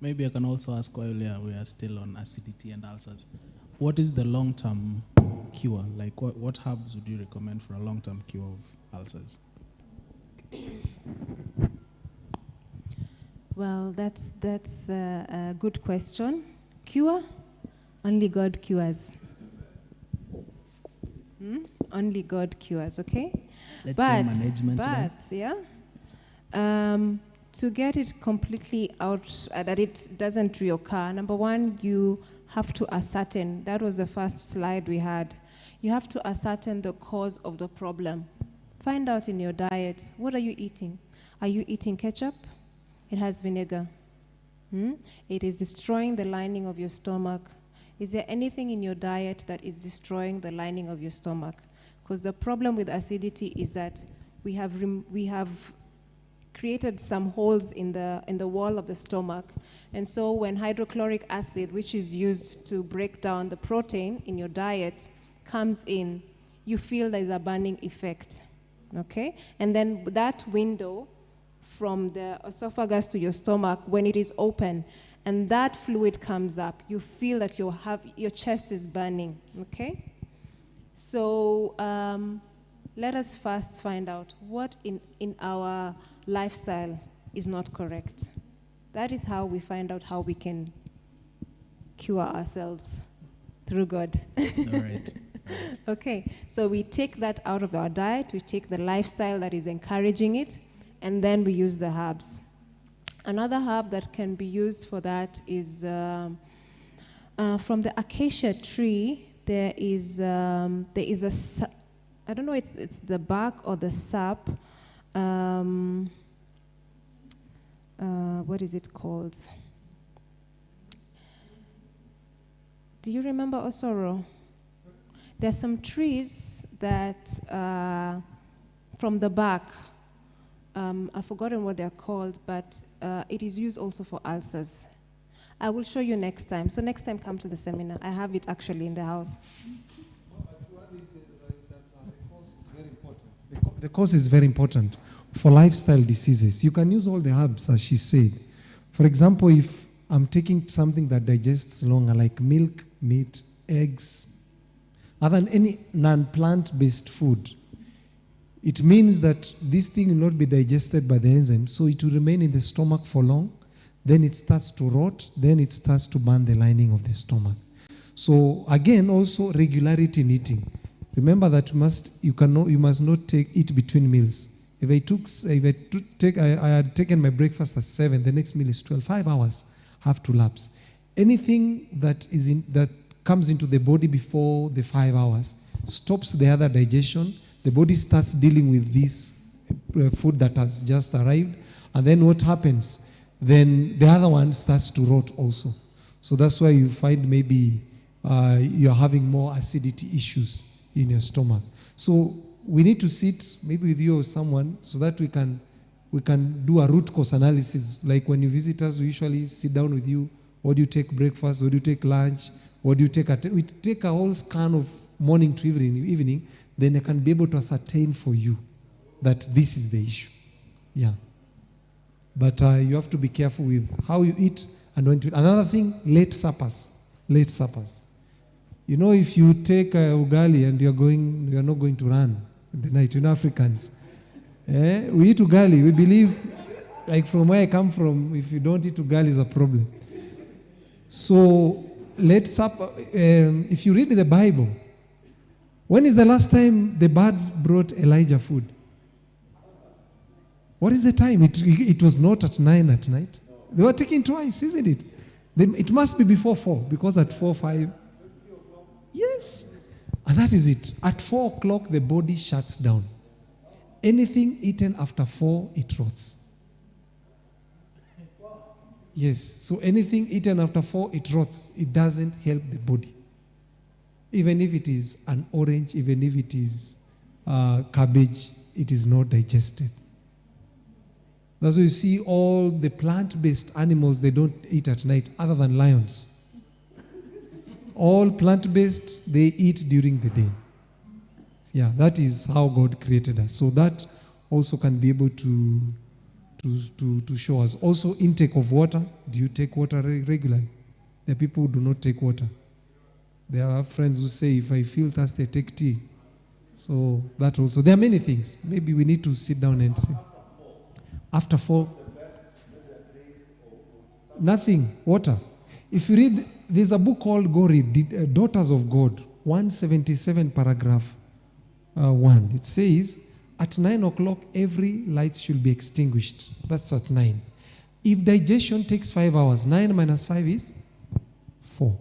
Maybe I can also ask while we are still on acidity and ulcers. What is the long-term cure? Like what herbs would you recommend for a long-term cure of ulcers? Well, that's a good question. Cure? Only God cures. Only God cures, okay? Let's say management. To get it completely out, that it doesn't reoccur, number one, you have to ascertain. That was the first slide we had. You have to ascertain the cause of the problem. Find out in your diet, what are you eating? Are you eating ketchup? It has vinegar. It is destroying the lining of your stomach. Is there anything in your diet that is destroying the lining of your stomach? Because the problem with acidity is that we have created some holes in the wall of the stomach. And so when hydrochloric acid, which is used to break down the protein in your diet, comes in, you feel there's a burning effect, okay? And then that window from the esophagus to your stomach, when it is open, and that fluid comes up, you feel that your chest is burning, okay? So let us first find out what in our lifestyle is not correct. That is how we find out how we can cure ourselves through God. All right. Okay, so we take that out of our diet, we take the lifestyle that is encouraging it, and then we use the herbs. Another herb that can be used for that is from the acacia tree. There is a, I don't know, it's the bark or the sap. What is it called? Do you remember Osoro? There's some trees that from the bark, I've forgotten what they're called, but it is used also for ulcers. I will show you next time. So next time, come to the seminar. I have it actually in the house. The cause is very important for lifestyle diseases. You can use all the herbs, as she said. For example, if I'm taking something that digests longer, like milk, meat, eggs, other than any non-plant-based food, it means that this thing will not be digested by the enzyme, so it will remain in the stomach for long. Then it starts to rot. Then it starts to burn the lining of the stomach. So again, also regularity in eating. Remember that you must not eat between meals. If I had taken my breakfast at 7, the next meal is 12. 5 hours have to lapse. Anything that comes into the body before the 5 hours stops the other digestion. The body starts dealing with this food that has just arrived, and then what happens? Then the other one starts to rot also. So that's why you find maybe you're having more acidity issues in your stomach. So we need to sit maybe with you or someone so that we can do a root cause analysis. Like when you visit us, we usually sit down with you. What do you take breakfast? What do you take lunch? What do you take? We take a whole scan of morning to evening. Then I can be able to ascertain for you that this is the issue. Yeah. But you have to be careful with how you eat and when to eat. Another thing, late suppers. Late suppers. You know, if you take ugali and you're not going to run in the night, Africans. We eat ugali. We believe, like from where I come from, if you don't eat ugali, is a problem. So, late supper, if you read the Bible, when is the last time the birds brought Elijah food? What is the time? It was not at 9 at night. They were taking twice, isn't it? It must be before 4, because at 4, 5. Yes. And that is it. At 4 o'clock, the body shuts down. Anything eaten after 4, it rots. Yes. So anything eaten after 4, it rots. It doesn't help the body. Even if it is an orange, even if it is cabbage, it is not digested. That's why you see all the plant-based animals, they don't eat at night, other than lions. All plant-based, they eat during the day. Yeah, that is how God created us. So that also can be able to show us. Also, intake of water. Do you take water regularly? There are people who do not take water. There are friends who say, if I feel thirsty, I take tea. So that also. There are many things. Maybe we need to sit down and see. After 4, nothing, water. If you read, there's a book called Go Read, Daughters of God, 177 paragraph 1. It says, at 9 o'clock, every light should be extinguished. That's at 9. If digestion takes 5 hours, 9 minus 5 is 4.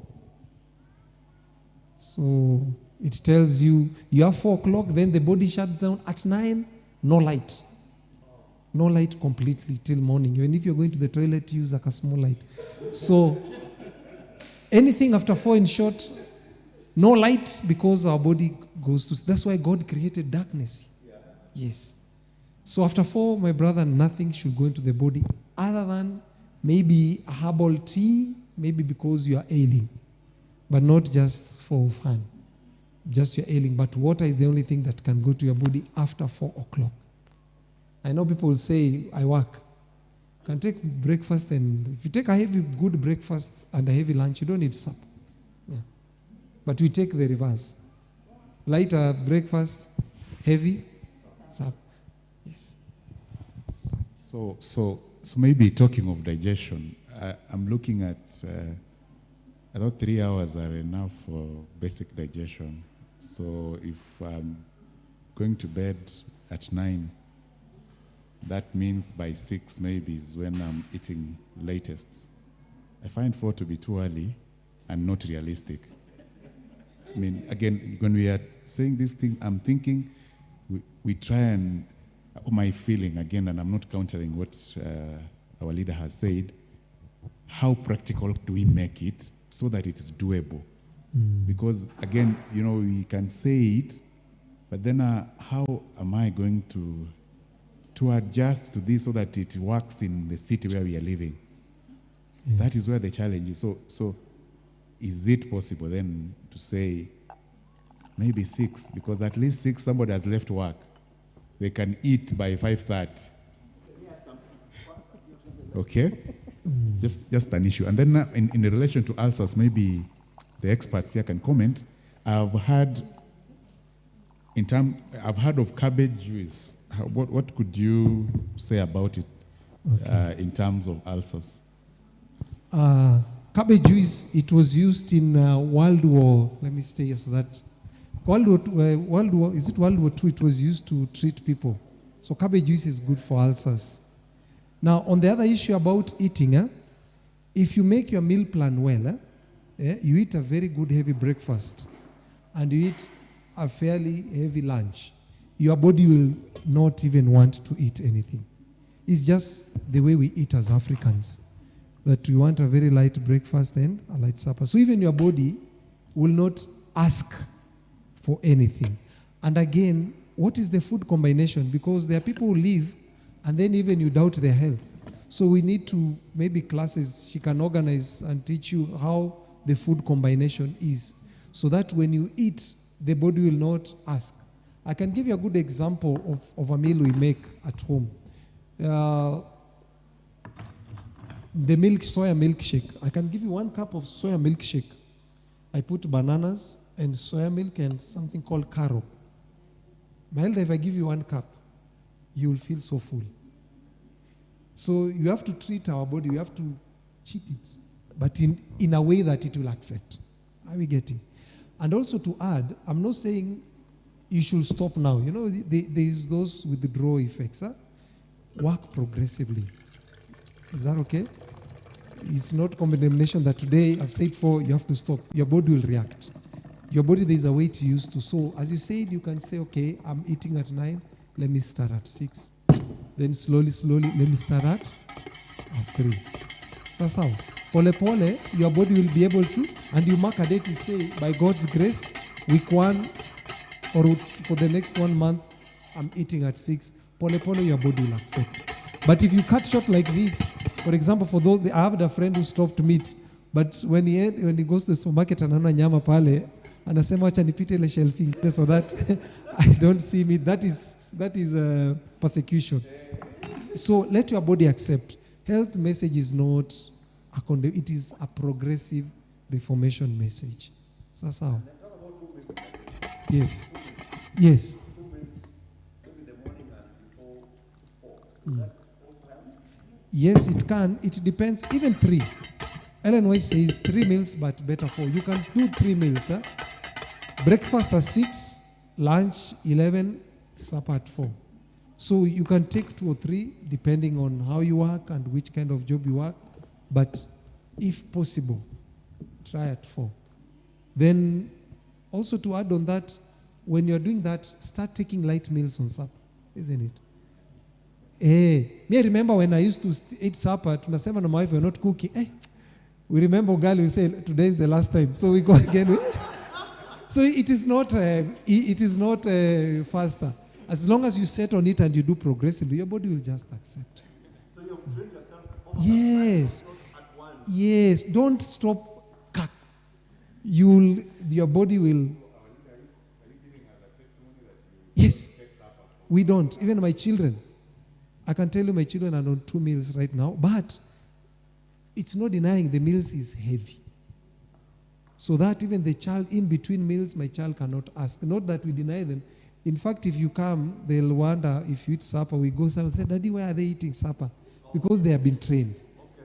So it tells you have 4 o'clock, then the body shuts down. At 9, no light. No light completely till morning. Even if you're going to the toilet, use like a small light. So anything after 4, in short, no light, because our body goes to... That's why God created darkness. Yes. So after 4, my brother, nothing should go into the body other than maybe a herbal tea, maybe because you are ailing, but not just for fun. Just you're ailing. But water is the only thing that can go to your body after 4 o'clock. I know people will say, I work. You can take breakfast, and if you take a heavy, good breakfast and a heavy lunch, you don't need supper. Yeah. But we take the reverse. Lighter breakfast, heavy supper. Yes. So maybe talking of digestion, I'm looking at, I thought 3 hours are enough for basic digestion. So if I'm going to bed at 9, that means by 6 maybe is when I'm eating latest. I find 4 to be too early and not realistic. I mean, again, when we are saying this thing, I'm thinking we try and, my feeling again, and I'm not countering what our leader has said, how practical do we make it so that it is doable? Because again, you know, we can say it, but then how am I going to to adjust to this so that it works in the city where we are living. That is where the challenge is. So is it possible then to say maybe 6? Because at least 6, somebody has left work. They can eat by 5:30. Okay? Just an issue. And then in relation to ulcers, maybe the experts here can comment. I've heard of cabbage juice. What could you say about it in terms of ulcers? Cabbage juice, it was used in World War. Let me say yes that. World War II? It was used to treat people. So cabbage juice is good for ulcers. Now, on the other issue about eating, if you make your meal plan well, you eat a very good heavy breakfast and you eat a fairly heavy lunch, your body will not even want to eat anything. It's just the way we eat as Africans, that we want a very light breakfast and a light supper. So even your body will not ask for anything. And again, what is the food combination? Because there are people who live and then even you doubt their health. So we need to, maybe classes, she can organize and teach you how the food combination is, so that when you eat, the body will not ask. I can give you a good example of a meal we make at home. The soya milkshake. I can give you 1 cup of soya milkshake. I put bananas and soya milk and something called karo. But if I give you 1 cup, you will feel so full. So you have to treat our body, you have to cheat it, but in a way that it will accept. Are we getting? And also to add, I'm not saying you should stop now. You know, there is those withdrawal effects. Work progressively. Is that okay? It's not condemnation that today I've said 4, you have to stop. Your body will react. Your body, there's a way to use to. So as you said, you can say, okay, I'm eating at 9, let me start at 6. Then slowly, let me start at 3. So pole pole, your body will be able to, and you mark a day to say, by God's grace, week 1 or for the next 1 month, I'm eating at 6. Pole pole, your body will accept. But if you cut short like this, for example, for those, I have a friend who stopped meat, but when he goes to the supermarket and anaona nyama pale, anasema acha nipite ile shelving so that I don't see meat. That is persecution. So let your body accept. Health message is not it is a progressive reformation message. Sasa. Yes. Yes, it can. It depends. Even 3. Ellen White says 3 meals, but better 4. You can do 3 meals. Breakfast at 6, lunch 11, supper at 4. So you can take 2 or 3 depending on how you work and which kind of job you work. But if possible, try at 4. Then also to add on that, when you're doing that, start taking light meals on supper, isn't it? Me I remember when I used to eat supper, tunasema na my wife, we're not cooking. We remember ugali, we say today is the last time. So we go again. So it is not faster. As long as you set on it and you do progressively, your body will just accept. So you have trained yourself Yes. at once. Yes. Don't stop. Your body will. Yes. We don't. Even my children. I can tell you my children are on 2 meals right now, but it's not denying the meals is heavy. So that even the child in between meals, my child cannot ask. Not that we deny them. In fact, if you come, they'll wonder if you eat supper. We go and say, Daddy, why are they eating supper? Because they have been trained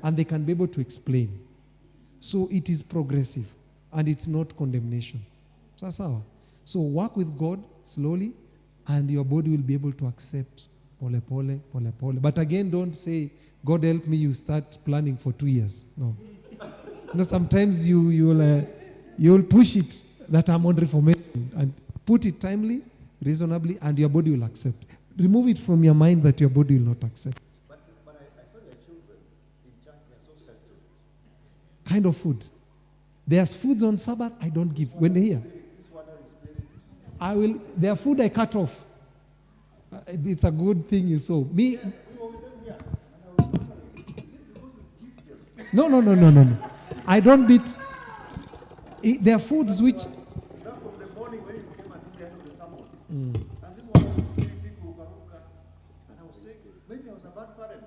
and they can be able to explain. So it is progressive and it's not condemnation. So work with God slowly and your body will be able to accept pole pole, pole pole. But again, don't say, God help me, you start planning for 2 years. No. Sometimes you'll push it that I'm on reformation and put it timely, reasonably, and your body will accept. Remove it from your mind that your body will not accept. But I saw your children in church, they are so sensitive. Kind of food. There's foods on Sabbath I don't give. When they're here, This one is spirit. their food I cut off. It's a good thing you saw. Me. No. I don't beat. There are foods which. From the morning when you came until the end of the sermon. And this one was eating kukaruka. And I was saying, maybe I was a bad parent.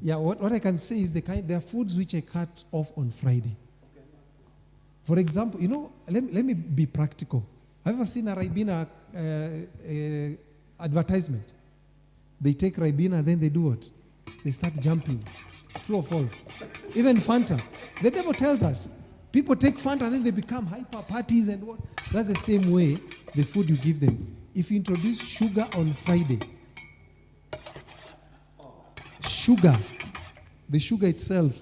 Yeah, what I can say is there are foods which I cut off on Friday. For example, let me be practical. Have you ever seen a Ribena advertisement? They take Ribena and then they do what? They start jumping. True or false? Even Fanta. The devil tells us, people take Fanta and then they become hyper parties and what? That's the same way the food you give them. If you introduce sugar on Friday, the sugar itself,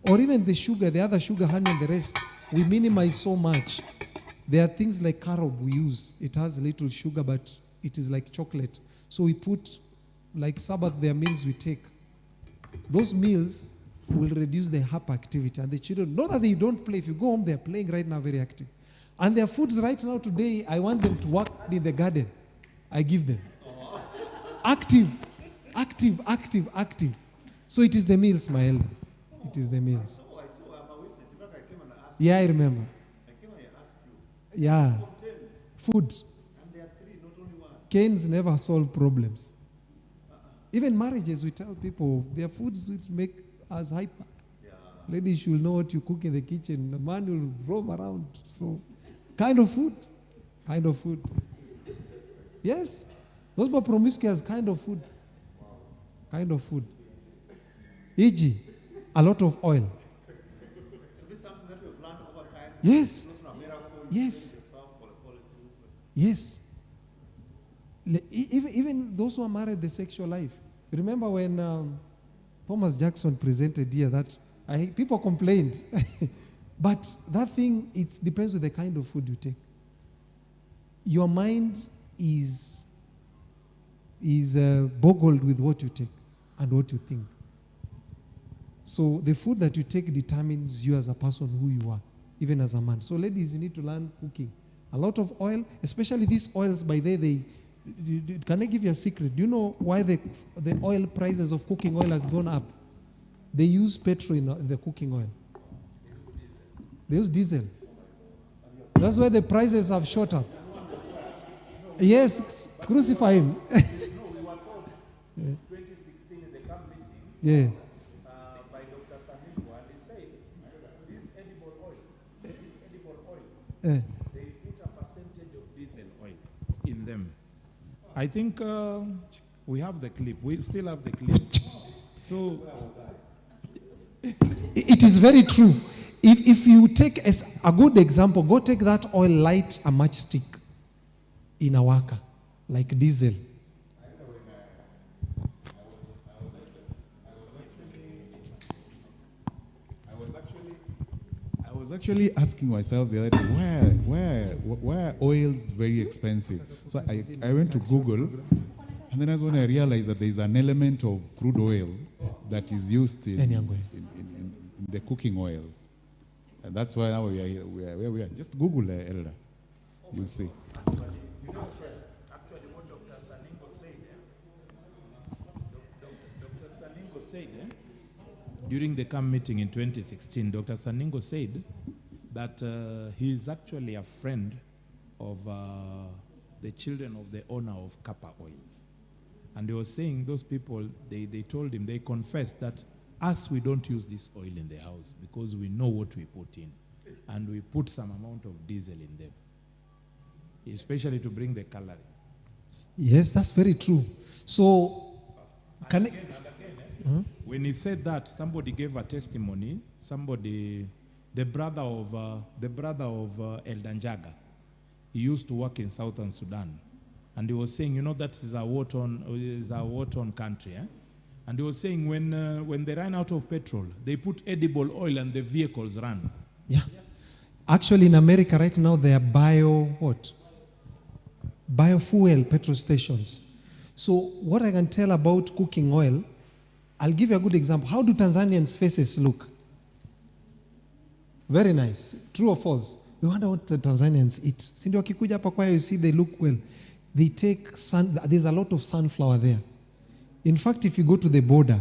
or even the other sugar, honey and the rest, we minimize so much. There are things like carob we use. It has a little sugar, but it is like chocolate. So we put, like Sabbath, there are meals we take. Those meals will reduce their hyperactivity. And the children, not that they don't play. If you go home, they're playing right now, very active. And their foods right now today, I want them to work in the garden. I give them. Active. So it is the meals, my elder. It is the meals. So I'm a witness. In fact, I came and asked Yeah, I remember. I came and asked you. Yeah. Food. And there are 3, not only 1. Canes never solve problems. Even marriages, we tell people, there are foods which make us hyper. Yeah. Ladies should know what you cook in the kitchen. The man will roam around. So, kind of food. Yes. Those were promiscuous kind of food. E.g., a lot of oil. So this is something that we've learned over time. Yes. It's not a miracle. Yes. For the quality. Yes. Even those who are married, the sexual life. Remember when Thomas Jackson presented here that people complained. But that thing, it depends on the kind of food you take. Your mind is boggled with what you take and what you think. So the food that you take determines you as a person, who you are, even as a man. So ladies, you need to learn cooking. A lot of oil, especially these oils, by can I give you a secret? Do you know why the oil prices of cooking oil has gone up? They use petrol in the cooking oil. They use diesel. That's why the prices have shot up. Yes, crucify him. We were told in 2016 in the camp meeting Yeah. by Dr. Saningwa, they said these edible oils, Yeah. they put a percentage of diesel oil in them. I think we have the clip. We still have the clip. So It is very true. If you take as a good example, go take that oil, light a matchstick in a worker, like diesel. I was actually asking myself the other day, why are oils very expensive? So I went to Google, and then that's when I realized that there is an element of crude oil that is used in the cooking oils. And that's why now we are where we are. Just Google Elder. You'll see. actually what Dr. Saningwa said, during the camp meeting in 2016, Dr. Saningwa said that he is actually a friend of the children of the owner of Kappa Oils. And he was saying those people, they told him, they confessed that us, we don't use this oil in the house because we know what we put in. And we put some amount of diesel in them, especially to bring the calorie. Yes, that's very true. So, When he said that, somebody gave a testimony. The brother of Elder Njaga, he used to work in southern Sudan, and he was saying, that is a war-torn country. And he was saying when they ran out of petrol, they put edible oil and the vehicles ran. Yeah. Actually, in America right now, there are biofuel petrol stations. So what I can tell about cooking oil, I'll give you a good example. How do Tanzanians' faces look? Very nice. True or false? We wonder what the Tanzanians eat. Sindio wakikuja hapa kwa you see they look well. they take there's a lot of sunflower there. In fact, if you go to the border,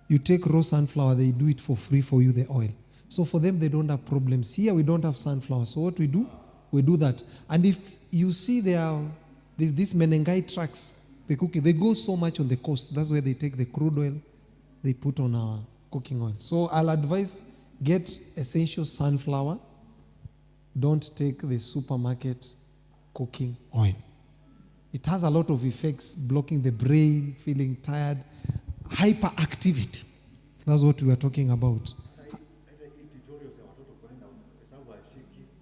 you take raw sunflower, they do it for free for you, the oil. So for them, they don't have problems. Here, we don't have sunflower. So what we do that. And if you see these menengai trucks, they go so much on the coast. That's where they take the crude oil, they put on our cooking oil. So I'll advise, get essential sunflower. Don't take the supermarket cooking oil. It has a lot of effects, blocking the brain, feeling tired, hyperactivity. That's what we were talking about.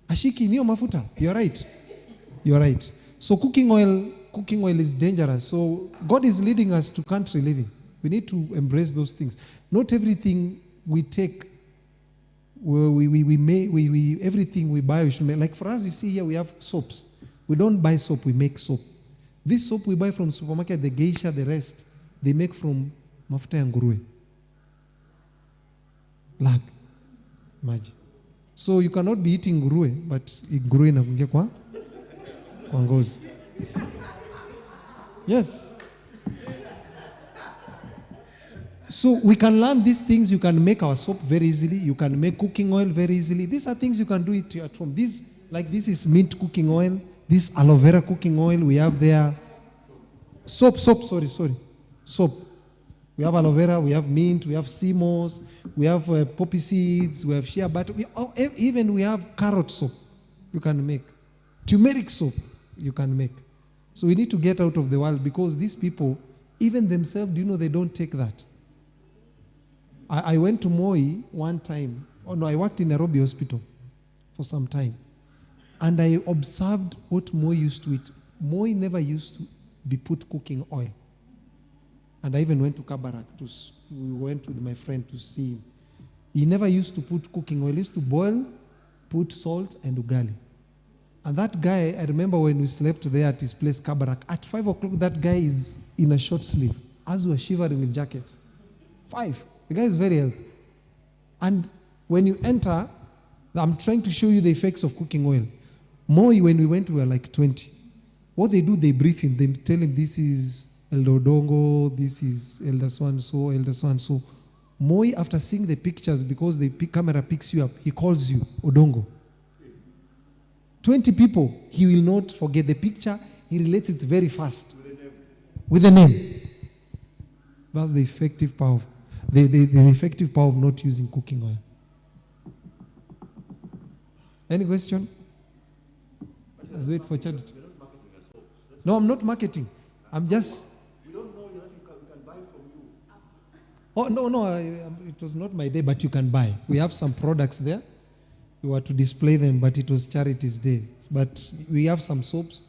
Ashiki niyo mafuta. You're right. So cooking oil is dangerous. So God is leading us to country living. We need to embrace those things. Not everything we take, everything we buy, we should make. Like for us, you see here we have soaps. We don't buy soap, we make soap. This soap we buy from supermarket, the geisha, the rest, they make from mafuta ya nguruwe. Lag. Imagine. So you cannot be eating nguruwe, but nguruwe inakungia kwa ngozi. Yes. So we can learn these things. You can make our soap very easily. You can make cooking oil very easily. These are things you can do it at home. This is mint cooking oil. This aloe vera cooking oil. We have there soap. We have aloe vera, we have mint, we have sea moss, we have poppy seeds, we have shea butter. Even we have carrot soap you can make. Turmeric soap you can make. So we need to get out of the world, because these people, even themselves, they don't take that. I went to Moi one time. I worked in Nairobi hospital for some time. And I observed what Moi used to eat. Moi never used to be put cooking oil. And I even went to Kabarak. We went with my friend to see him. He never used to put cooking oil. He used to boil, put salt and ugali. And that guy, I remember when we slept there at his place, Kabarak, at 5 o'clock, that guy is in a short sleeve, as we were shivering with jackets. 5. The guy is very healthy. And when you enter, I'm trying to show you the effects of cooking oil. Moi, when we went, we were like 20. What they do, they brief him. They tell him, this is Elder Odongo, this is Elder so-and-so, Elder so-and-so. Moi, after seeing the pictures, because the camera picks you up, he calls you Odongo. 20 people, he will not forget the picture. He relates it very fast. With the name. That's the effective power of, the effective power of not using cooking oil. Any question? Let's wait for charity. No, I'm not marketing. I'm just... We don't know that you can buy from you. Oh, no, it was not my day, but you can buy. We have some products there. We were to display them, but it was Charity's Day. But we have some soaps.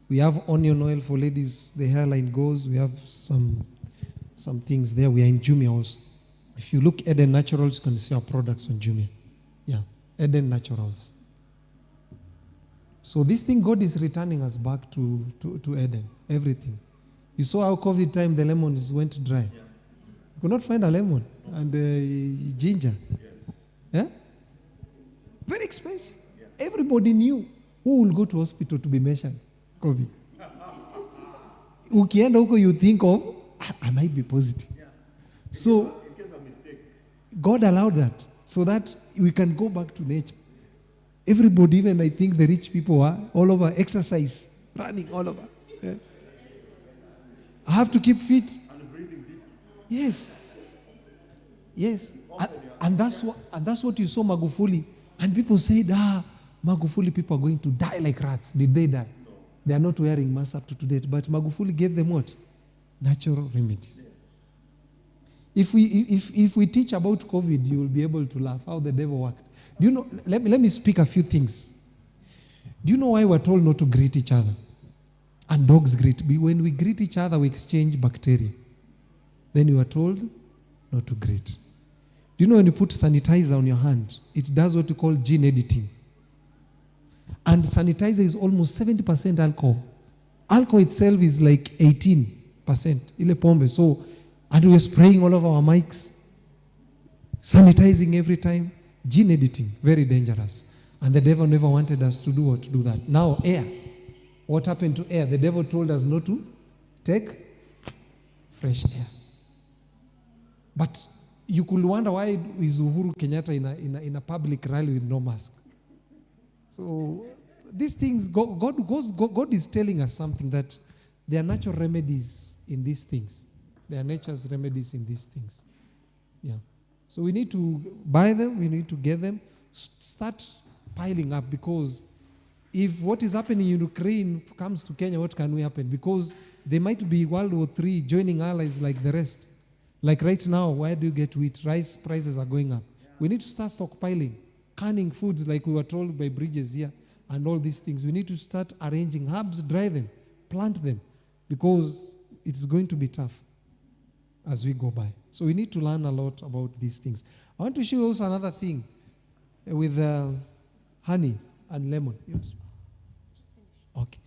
We have onion oil for ladies. The hairline goes. We have some things there. We are in Jumia also. If you look Eden Naturals, you can see our products on Jumia. Yeah, Eden Naturals. So this thing, God is returning us back to Eden. Everything. You saw how COVID time the lemons went dry. Yeah. You could not find a lemon and ginger. Yeah? Very expensive. Yeah. Everybody knew who will go to hospital to be measured COVID. Ukienda huko, you think of, I might be positive. Yeah. So God allowed that so that we can go back to nature. Everybody, even I think the rich people are all over, exercise, running all over. Yeah. I have to keep fit. And breathing deep. Yes. Yes. And that's what you saw Magufuli. And people said, Magufuli people are going to die like rats. Did they die? No. They are not wearing masks up to today. But Magufuli gave them what? Natural remedies. Yeah. If we teach about COVID, you will be able to laugh how the devil worked. Do you know, let me speak a few things. Do you know why we're told not to greet each other? And dogs greet. When we greet each other, we exchange bacteria. Then you are told not to greet. Do you know when you put sanitizer on your hand, it does what you call gene editing. And sanitizer is almost 70% alcohol. Alcohol itself is like 18%. Ile pombe. So, and we're spraying all over our mics, sanitizing every time. Gene editing, very dangerous. And the devil never wanted us to do that. Now, air. What happened to air? The devil told us not to take fresh air. But you could wonder why is Uhuru Kenyatta in a public rally with no mask. So these things, God is telling us something, that there are natural remedies in these things. There are nature's remedies in these things. Yeah. So we need to buy them, we need to get them, start piling up, because if what is happening in Ukraine comes to Kenya, what can we happen? Because there might be World War III joining allies like the rest. Like right now, where do you get wheat? Rice prices are going up. We need to start stockpiling, canning foods like we were told by Bridges here, and all these things. We need to start arranging herbs, dry them, plant them, because it's going to be tough as we go by. So we need to learn a lot about these things. I want to show you also another thing with honey and lemon. Yes. Okay.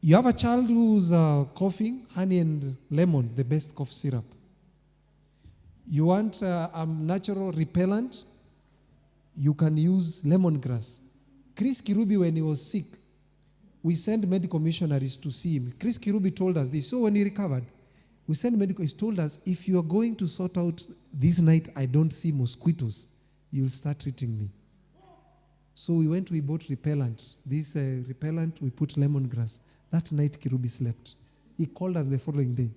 You have a child who's coughing, honey and lemon, the best cough syrup. You want a natural repellent, you can use lemongrass. Chris Kirubi, when he was sick, we sent medical missionaries to see him. Chris Kirubi told us this. So when he recovered, we sent medical, he told us, if you are going to sort out this night, I don't see mosquitoes, you'll start treating me. So we bought repellent. This repellent, we put lemongrass. That night, Kirubi slept. He called us the following day.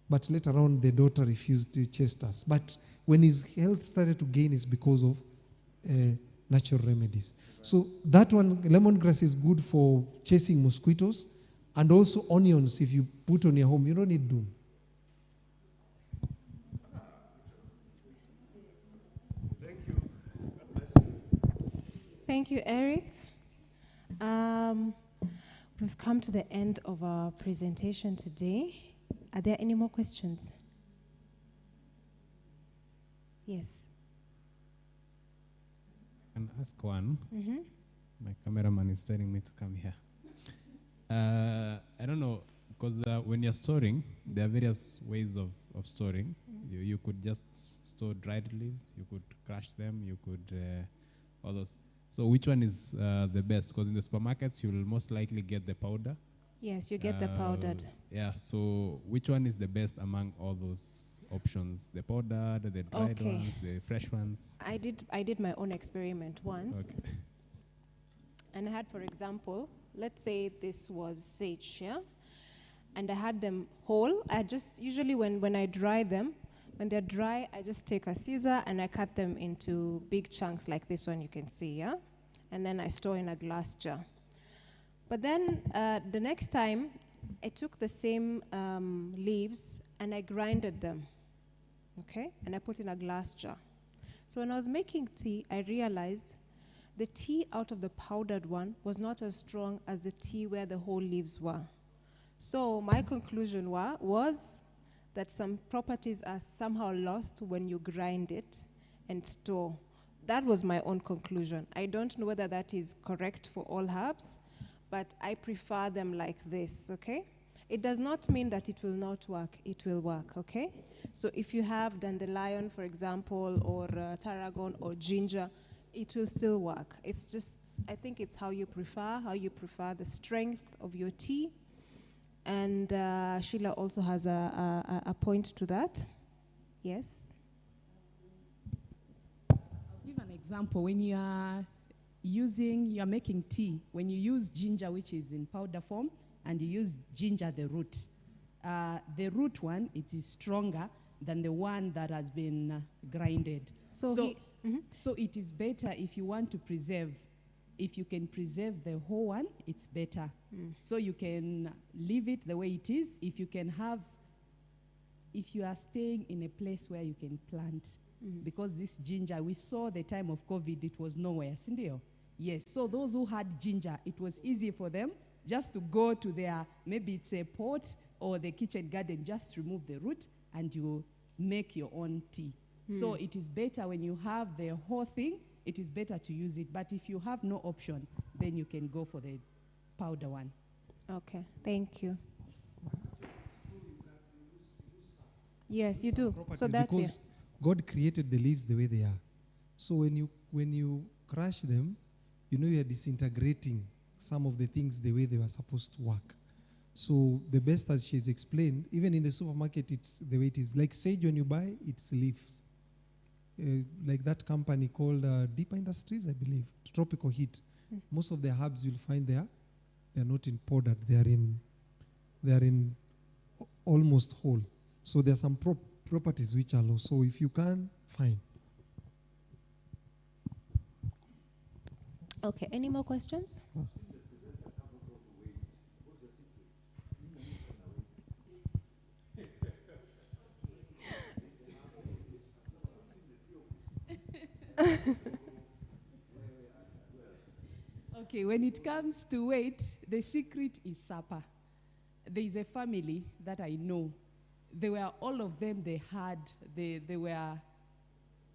But later on, the daughter refused to chase us. But when his health started to gain, it's because of natural remedies. So that one, lemongrass, is good for chasing mosquitoes. And also onions, if you put on your home, you don't need doom. Thank you. Thank you, Eric. We've come to the end of our presentation today. Are there any more questions? Yes. Can I ask one? Mm-hmm. My cameraman is telling me to come here. I don't know, because when you're storing, there are various ways of storing. You could just store dried leaves, you could crush them, you could all those. So which one is the best? Because in the supermarkets, you'll most likely get the powder. Yes, you get the powdered. Yeah, so which one is the best among all those options? The powdered, the dried ones, the fresh ones? I did my own experiment once. Okay. And I had, for example, let's say this was sage, yeah? And I had them whole. I just, usually when I dry them, when they're dry, I just take a scissor and I cut them into big chunks like this one you can see, yeah? And then I store in a glass jar. But then the next time, I took the same leaves and I grinded them, okay? And I put in a glass jar. So when I was making tea, I realized the tea out of the powdered one was not as strong as the tea where the whole leaves were. So my conclusion was that some properties are somehow lost when you grind it and store. That was my own conclusion. I don't know whether that is correct for all herbs, but I prefer them like this, okay? It does not mean that it will not work. It will work, okay? So if you have dandelion, for example, or tarragon or ginger, it will still work. It's just, I think it's how you prefer the strength of your tea. And Sheila also has a point to that. Yes? I'll give an example. When you are making tea, when you use ginger, which is in powder form, and you use ginger, the root one, it is stronger than the one that has been grinded. So it is better if you want to preserve. If you can preserve the whole one, it's better. So you can leave it the way it is. If you are staying in a place where you can plant, because this ginger, we saw the time of COVID, it was nowhere, Cindy? Yes, so those who had ginger, it was easy for them just to go to their, maybe it's a pot or the kitchen garden, just remove the root and you make your own tea. So it is better when you have the whole thing, it is better to use it. But if you have no option, then you can go for the powder one. Okay, thank you. Yes, you do. So that's it. Because God created the leaves the way they are. So when you crush them, you know you are disintegrating some of the things the way they were supposed to work. So the best, as she's explained, even in the supermarket, it's the way it is. Like sage, when you buy, it's leaves. Like that company called Deeper Industries, I believe, Tropical Heat. Most of the herbs you'll find there, they're not in powdered. They are in almost whole. So there are some properties which are low. So if you can, fine. Okay, any more questions? Okay, when it comes to weight, the secret is supper. There is a family that I know. They were, all of them, they were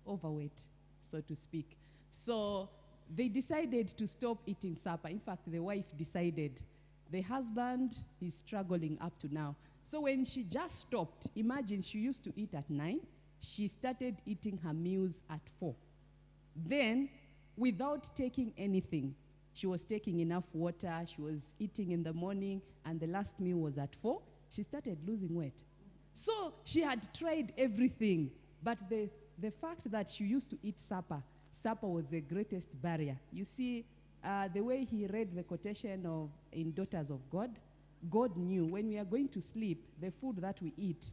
overweight, so to speak. So they decided to stop eating supper. In fact, the wife decided. The husband is struggling up to now. So when she just stopped, imagine she used to eat at 9. She started eating her meals at 4. Then, without taking anything, she was taking enough water, she was eating in the morning, and the last meal was at 4. She started losing weight. So she had tried everything, but the fact that she used to eat supper was the greatest barrier. You see, the way he read the quotation in Daughters of God, God knew when we are going to sleep, the food that we eat,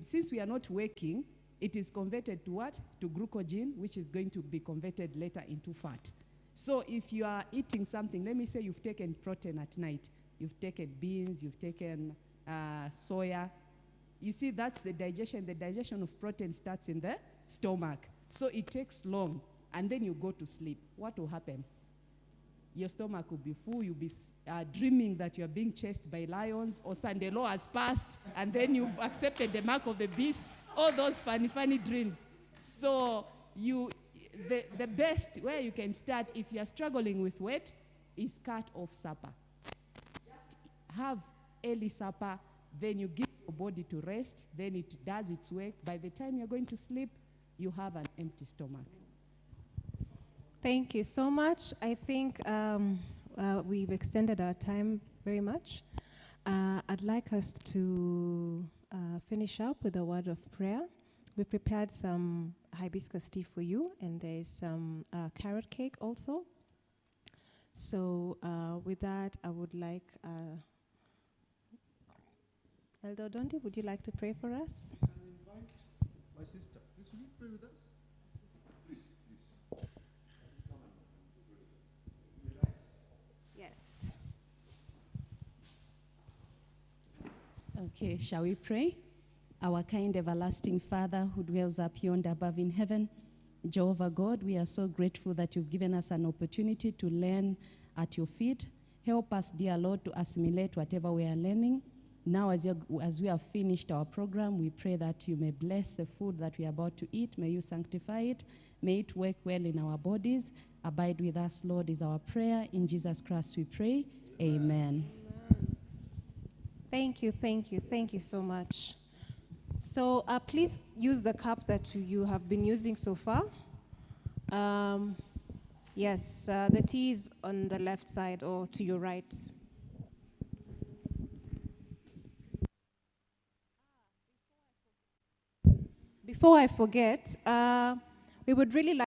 since we are not waking, it is converted to what? To glucogen, which is going to be converted later into fat. So if you are eating something, let me say you've taken protein at night, you've taken beans, you've taken soya. You see, that's the digestion. The digestion of protein starts in the stomach. So it takes long, and then you go to sleep. What will happen? Your stomach will be full. You'll be dreaming that you're being chased by lions, or Sunday law has passed, and then you've accepted the mark of the beast. All those funny dreams. So the best where you can start if you're struggling with weight is cut off supper. Have early supper, then you give your body to rest, then it does its work. By the time you're going to sleep, you have an empty stomach. Thank you so much. I think we've extended our time very much. I'd like us to finish up with a word of prayer. We've prepared some hibiscus tea for you, and there's some carrot cake also. So with that, I would like Elder Dondi, would you like to pray for us? Can I invite my sister? Please, will you pray with us? Please. Yes. Okay, shall we pray? Our kind everlasting Father who dwells up yonder above in heaven, Jehovah God, we are so grateful that you've given us an opportunity to learn at your feet. Help us, dear Lord, to assimilate whatever we are learning. Now, as we have finished our program, we pray that you may bless the food that we are about to eat. May you sanctify it. May it work well in our bodies. Abide with us, Lord, is our prayer. In Jesus Christ we pray. Amen. Thank you so much. So please use the cup that you have been using so far. Yes, the tea is on the left side or to your right. Before I forget, we would really like